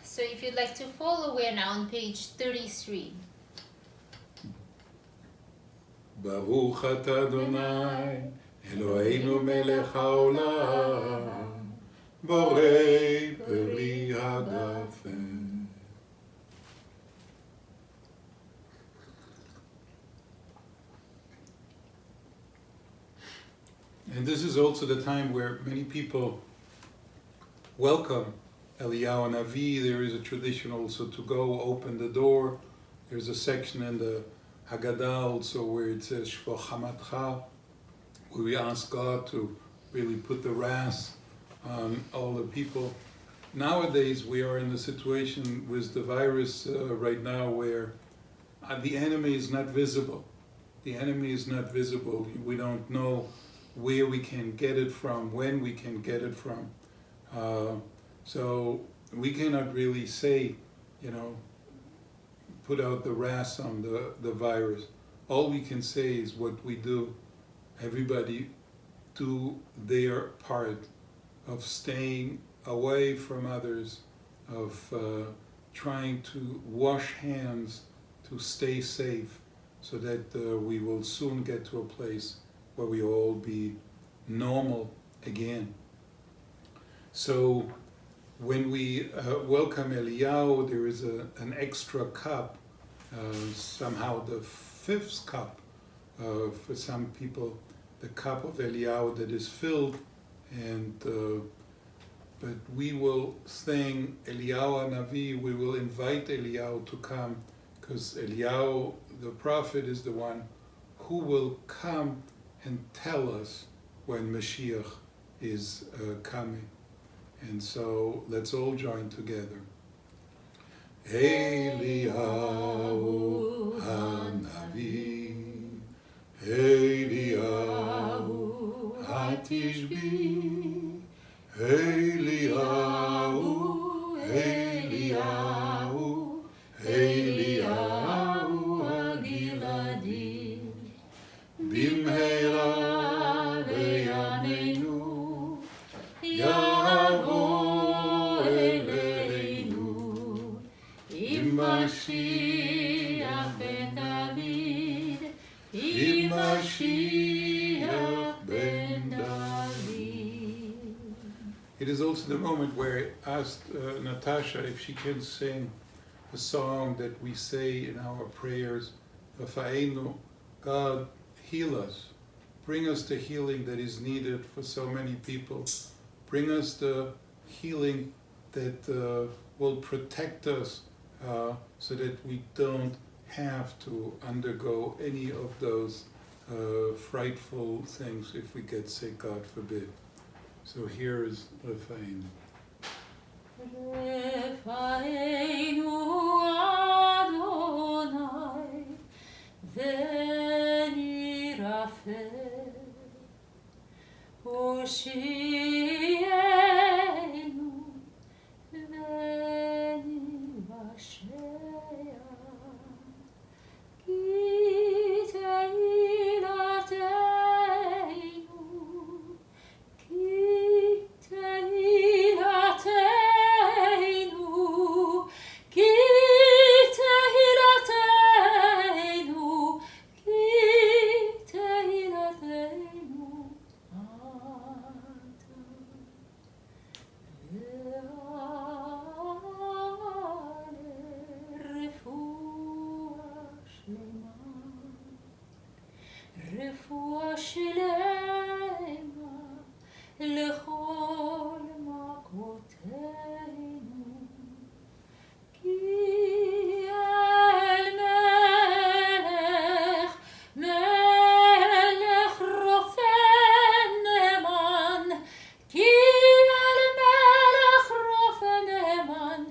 So if you'd like to follow, we're now on page 33. ברוך אתה אדוני, אלוהינו מלך העולם, בורא פרי הגפן. And this is also the time where many people welcome Eliyahu Navi. There is a tradition also to go open the door. There's a section in the Haggadah also where it says Shvo Chamatcha, where we ask God to really put the wrath on all the people. Nowadays we are in the situation with the virus right now where the enemy is not visible. The enemy is not visible. We don't know where we can get it from, when we can get it from. So we cannot really say, put out the wrath on the virus. All we can say is what we do. Everybody do their part of staying away from others, of trying to wash hands, to stay safe, so that we will soon get to a place where we all be normal again. So when we welcome Eliyahu, there is an extra cup, somehow the fifth cup, for some people, the cup of Eliyahu that is filled, and but we will sing Eliyahu Navi, we will invite Eliyahu to come, because Eliyahu, the prophet, is the one who will come and tell us when Mashiach is coming. And so let's all join together. Eliyahu Hanavi, Eliyahu Hatishbi, Eliyahu, Eliyahu, Eliyahu Hagiladi, Bimheira Beyameinu. Mashiach ben David, Im Mashiach ben David. It is also the moment where I asked Natasha if she can sing a song that we say in our prayers, V'fa'enu, God, heal us. Bring us the healing that is needed for so many people. Bring us the healing that will protect us so that we don't have to undergo any of those frightful things if we get sick, God forbid. So here is V'fa'enu. Refa'enu Adonai, v'nirafeh, Hoshienu, v'nivasheya, Ki tehilateinu, Ki tehilateinu, Ki tehilateinu, Ki tehilateinu, רפואה שלמה לכל מכותינו, כי אל מלך רופא נאמן, כי אל מלך רופא נאמן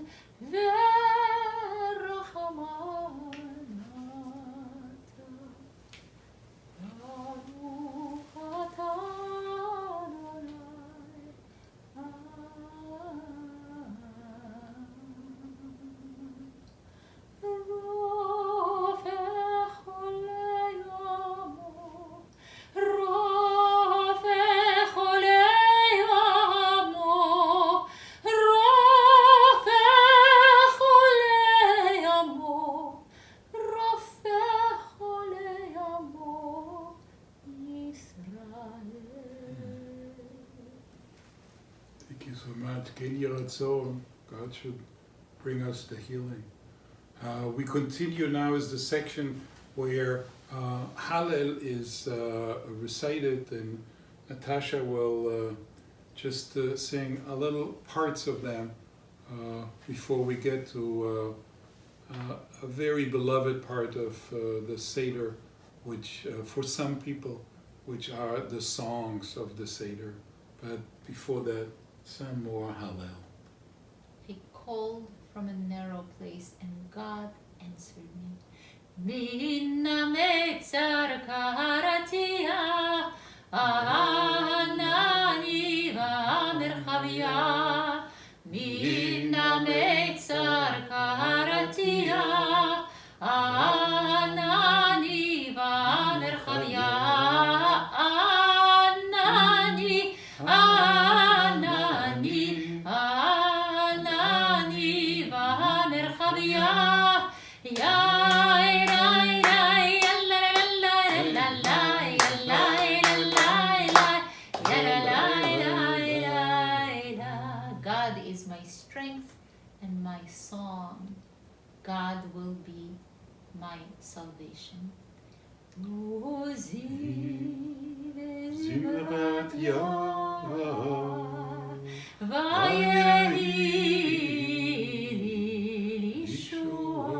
ורחמן אתה. ברוך אתה רופא חולי עמו, רופא חולי עמו, רופא חולי עמו, רופא חולי עמו, ישראל. Thank you so much. Ken Yiratzon. God should bring us the healing. We continue now as the section where Hallel is recited, and Natasha will just sing a little parts of them before we get to a very beloved part of the Seder, which for some people, which are the songs of the Seder. But before that, some more Hallel. He called from a narrow place, and God answered me. Minna metzar karatia, anani v'merchavia. Minna metzar karatia, anani v'merchavia. Anani v'merchavia. God is my strength and my song. God will be my salvation. Zimrat Yah, Vayehili Yeshua.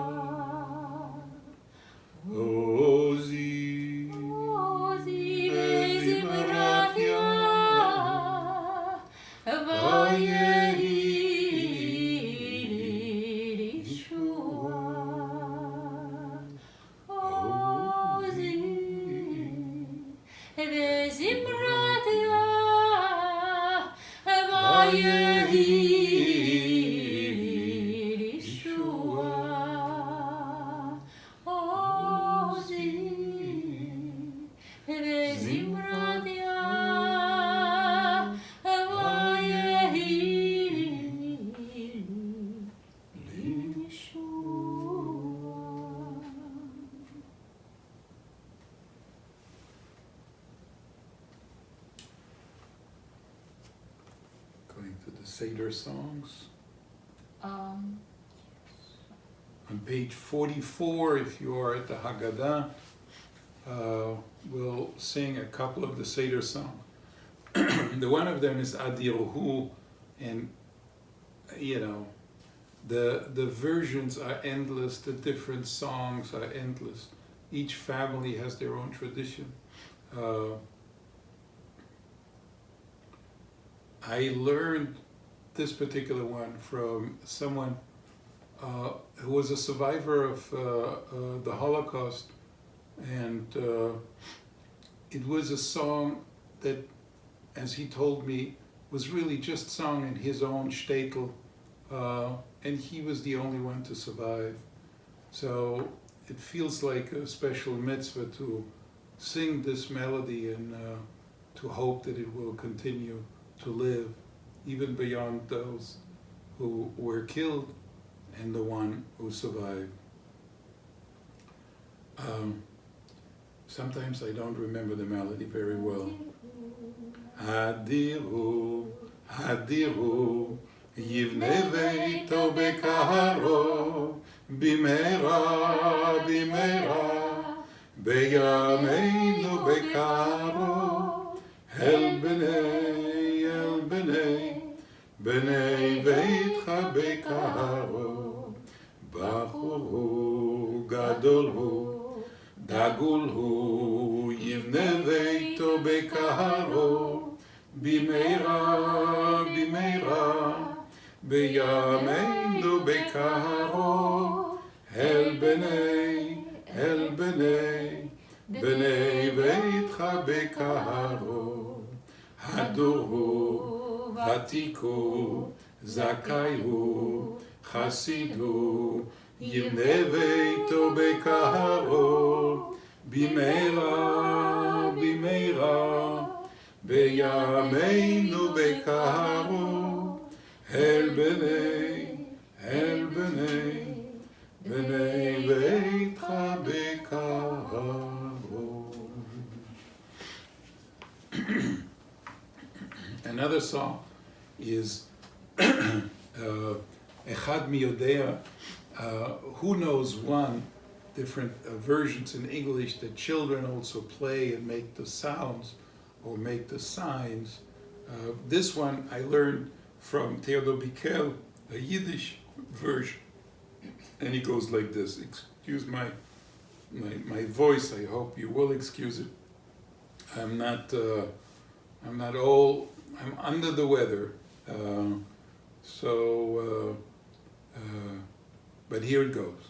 Ozi, Zimrat Yah, Vayehili Yeshua. Ozi, Zimrat Yah, Vayehili Yeshua. Ozi, Zimrat Yah, Vayehili Yeshua. Seder songs. Um, On page 44, if you are at the Haggadah, we'll sing a couple of the Seder songs. The one of them is Adiruhu, and the versions are endless, the different songs are endless. Each family has their own tradition. I learned this particular one from someone who was a survivor of the Holocaust, and it was a song that, as he told me, was really just sung in his own shtetl, and he was the only one to survive. So it feels like a special mitzvah to sing this melody and to hope that it will continue to live, even beyond those who were killed and the one who survived. Sometimes I don't remember the melody very well. Hadiru, hadiru, yivne veito bekaro, bimera, bimera, beyameinu bekaro, el bnei, bnei veitcha bekaro, bachuru, gadolhu, דגולהו יבנה ביתו בקהרו במהרה במהרה בימינו בקהרו אל בני בני ביתך בקהרו הדורו ותיקו זכאיהו חסידו יבנה ביתו בקהרו במהרה במהרה בימינו בקהרו אל בני בני ביתך בקהרו. Another song is אחד מי יודע. Who knows one, different versions in English that children also play and make the sounds or make the signs. This one I learned from Theodor Bickel, a Yiddish version, and he goes like this. Excuse my voice. I hope you will excuse it. I'm not all. I'm under the weather, but here it goes.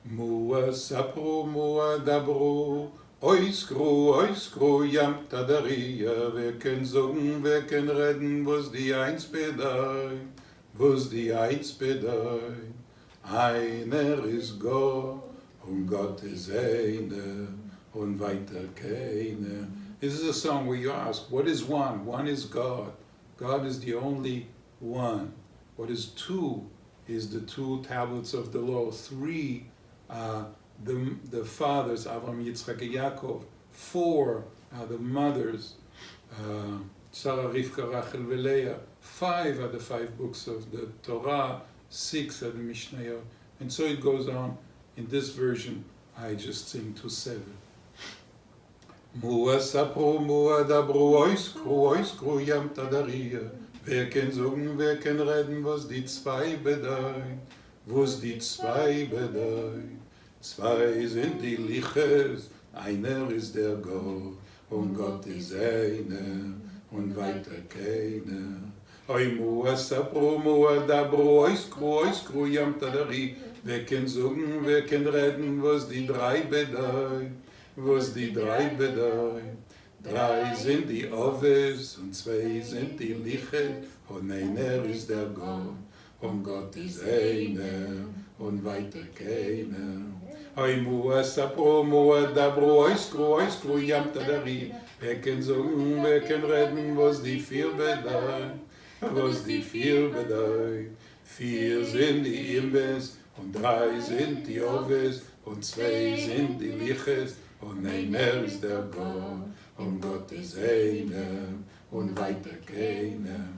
Mua sapro, mua dabro, oiskru, jam tadaria, wer kann sagen, wer kann reden, was die eins bedeutet, Einer ist Gott, und Gott ist einer, und weiter keiner. This is a song where you ask, what is one? One is God. God is the only one. What is two is the two tablets of the law. Three, the fathers, Avraham, Yitzchak, and Yaakov. Four, the mothers, Sarah, Rivka, Rachel, and Leah. Five are the 5 books of the Torah. 6 are the Mishnayot. And so it goes on. In this version, I just sing to 7. Mua sapro, mua dabro, oiskru, yam tadaria. Wer kann sagen, wer kann reden, was die zwei bedeuten? Zwei sind die Liches, einer ist der Gott, und Gott ist einer, und weiter keiner. Oi mua sapro, mua dabro, oiskru, yam tadari. Wer kann sagen, wer kann reden, was die 3 bedeuten? 3 sind die Oves und 2 sind die Lichte und einer ist der Gott und Gott ist einer und weiter keiner. Oi mua sapro, mua dabro, oiskru, yam tadari. Wer kann sagen, wer kann reden, was die 4 bedeuten? 4 sind die Imbes und 3 sind die Oves und zwei sind die Liches, und einer ist der Gott, und Gott ist einer, und weiter keiner.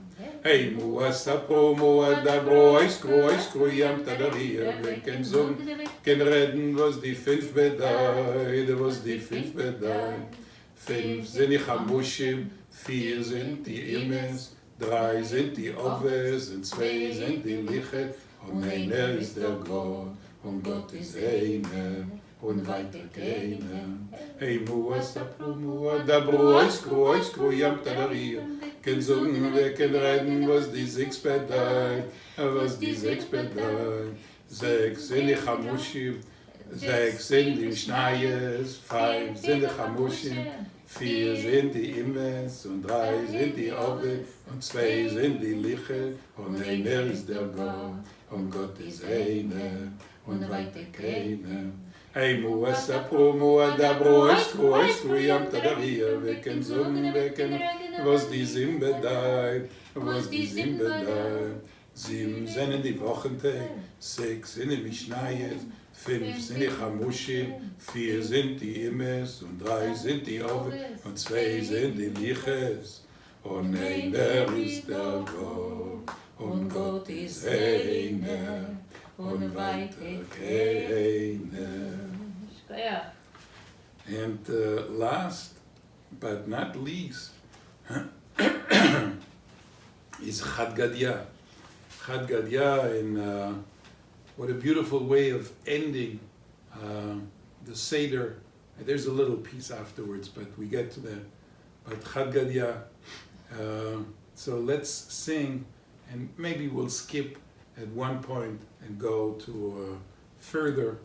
Hey, muasapo, muadabro, iskru, yam tadaria, wir können so, können reden, was die fünf bedeutet, was die fünf bedeutet. Fünf sind die Chamushim, vier sind die Imes, drei sind die Oves, und zwei sind die Lichet, und einer ist der Gott, und Gott ist einer, und weiter keiner. Hey, muasapo, muadabro, iskru, yam tadaria, können singen, wir können reden, was die sechs bedeutet, was die sechs bedeutet. Sechs sind die Chamushim, sechs sind die Schneies, fünf sind die Chamushim, vier sind die Imes, und drei sind die Oves, und zwei sind die Lichet, und einer ist der Gott, und Gott ist einer, und weiter keiner. Hey, muasapo, muadabro, iskru, yam tadaria, wir können singen, wir können was die Sim bedeutet, was die Sim bedeutet. Sieben sind die Wochentag, sechs sind die Mishnayes, fünf sind die Chamushim, vier sind die Imes, und drei sind die Oves, und zwei sind die Liches. Und einer ist der Gott, und Gott ist einer, und weiter keiner. And last but not least, is Chad Gadya. Chad Gadya, and what a beautiful way of ending the Seder. There's a little piece afterwards, but we get to that. But Chad Gadya, so let's sing, and maybe we'll skip at one point and go to further.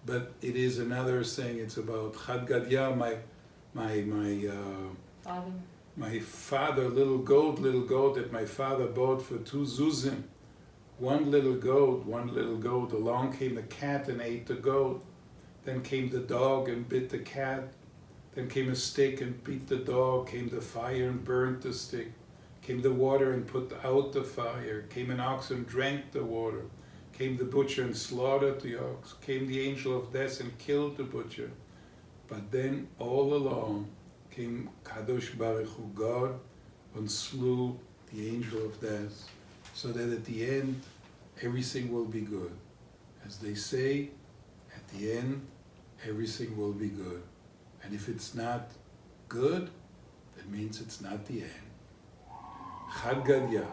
But it is another saying. It's about Chad Gadya, my father, little goat that my father bought for 2 zuzim. One little goat. Along came a cat and ate the goat. Then came the dog and bit the cat. Then came a stick and beat the dog. Came the fire and burnt the stick. Came the water and put out the fire. Came an ox and drank the water. Came the butcher and slaughtered the ox. Came the angel of death and killed the butcher. But then all along came Kadosh Baruch Hu, God, and slew the angel of death, so that at the end everything will be good. As they say, at the end everything will be good. And if it's not good, that means it's not the end. Chad Gadya.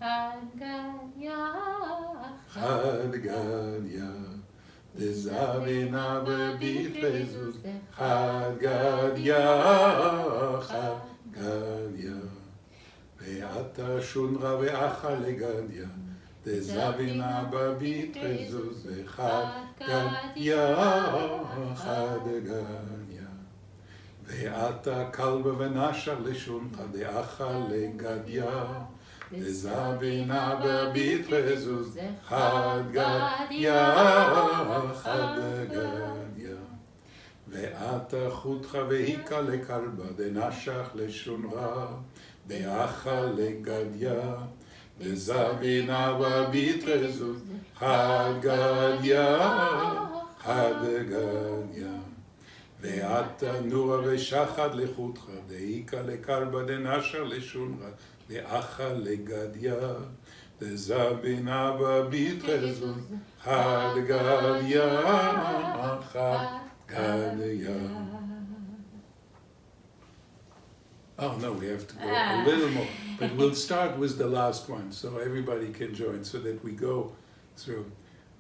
Chad Gadya, Chad Gadya, the Zavina bebit Jesus, Chad Gadya, Chad Gadya, ve'ata shunra ve'acha legadya, the Zavina bebit Jesus, Chad Gadya, Chad Gadya, ve'ata kalba ve'nashar leshuncha, de'acha legadya, Zabina bebit Jesus, Chad Gadya, Chad Gadya. Ve'ata chutcha ve'hika lekalba, de'nashach leshunra, de'acha legadya. Zabina bebit Jesus, Chad Gadya, Chad Gadya. Ve'ata nura ve'shachad lechutcha, de'hika lekalba, de'nashach leshunra, De'acha legadya, de'zabina bebit Jesus, Chad Gadya, Chad Gadya. Oh no, we have to go a little more, but we'll start with the last one, so everybody can join, so that we go through.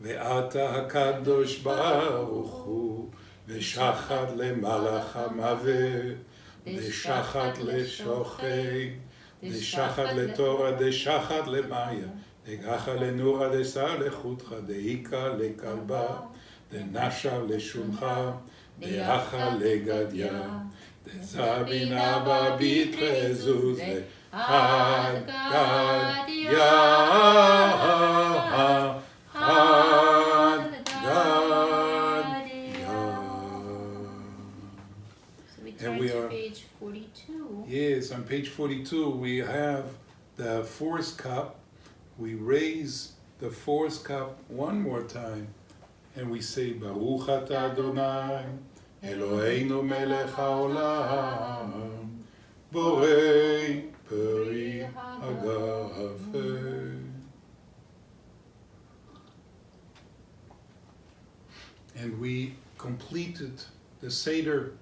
Ve'ata hakadosh baruch hu, ve'shachad lemalach hamavet, ve'shachad leshochei, דשחת לתורה, דשחת למאיה, דגחה לנורה, דסה לחותך, דאיקה לכלבה, דנשר לשונחה, דאחה לגדיה, דזבינה בבית חזוז, חד גדיה, חד And we are page 42. Yes, on page 42 we have the fourth cup. We raise the fourth cup one more time, and we say, Baruch Atah Adonai, Eloheinu melech haolam, borei peri hagafe. And we completed the Seder.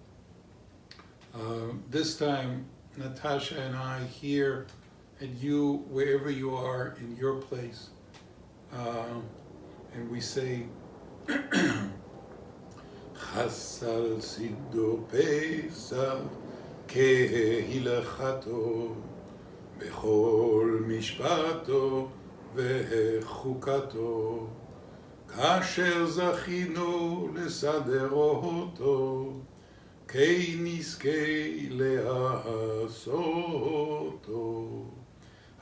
This time, Natasha and I here, and you, wherever you are in your place, and we say, Chasal Siddo Pesach Kehilachato Bechol Mishpato Vechukato Kasher Zachinu Lesadero Oto Kei Niskei Le'asoto.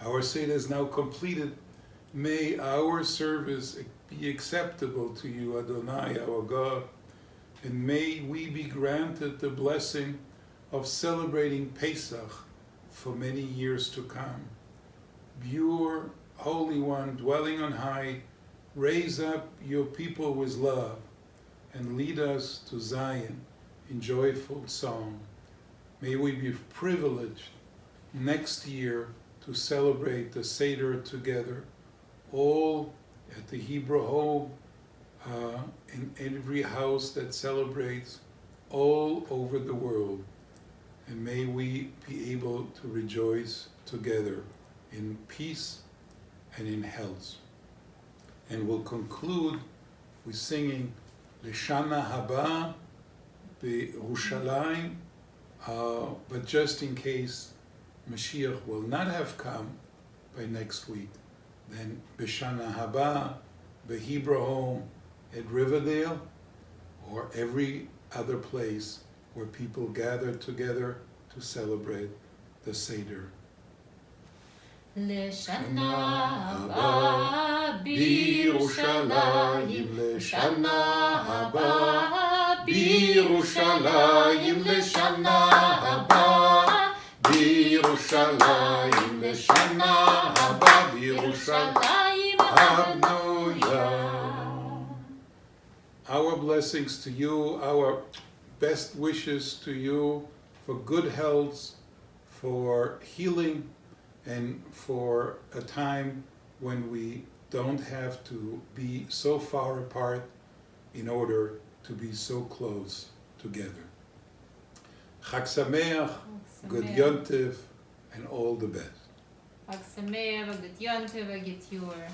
Our Seder is now completed. May our service be acceptable to you, Adonai, our God, and may we be granted the blessing of celebrating Pesach for many years to come. Pure, Holy One, dwelling on high, raise up your people with love and lead us to Zion in joyful song. May we be privileged next year to celebrate the Seder together, all at the Hebrew home, in every house that celebrates, all over the world. And may we be able to rejoice together in peace and in health. And we'll conclude with singing Leshana Haba B'Yerushalayim, but just in case Mashiach will not have come by next week, then B'Shana Haba, the Hebrew home at Riverdale, or every other place where people gather together to celebrate the Seder. Leshana haba b'Yerushalayim, Leshana haba b'Yerushalayim, Leshana haba b'Yerushalayim, Leshana haba b'Yerushalayim habnuya. Our blessings to you, our best wishes to you for good health, for healing, and for a time when we don't have to be so far apart in order to be so close together. Chag Sameach, good Yontif, and all the best. Chag Sameach, good Yontif, good Yor.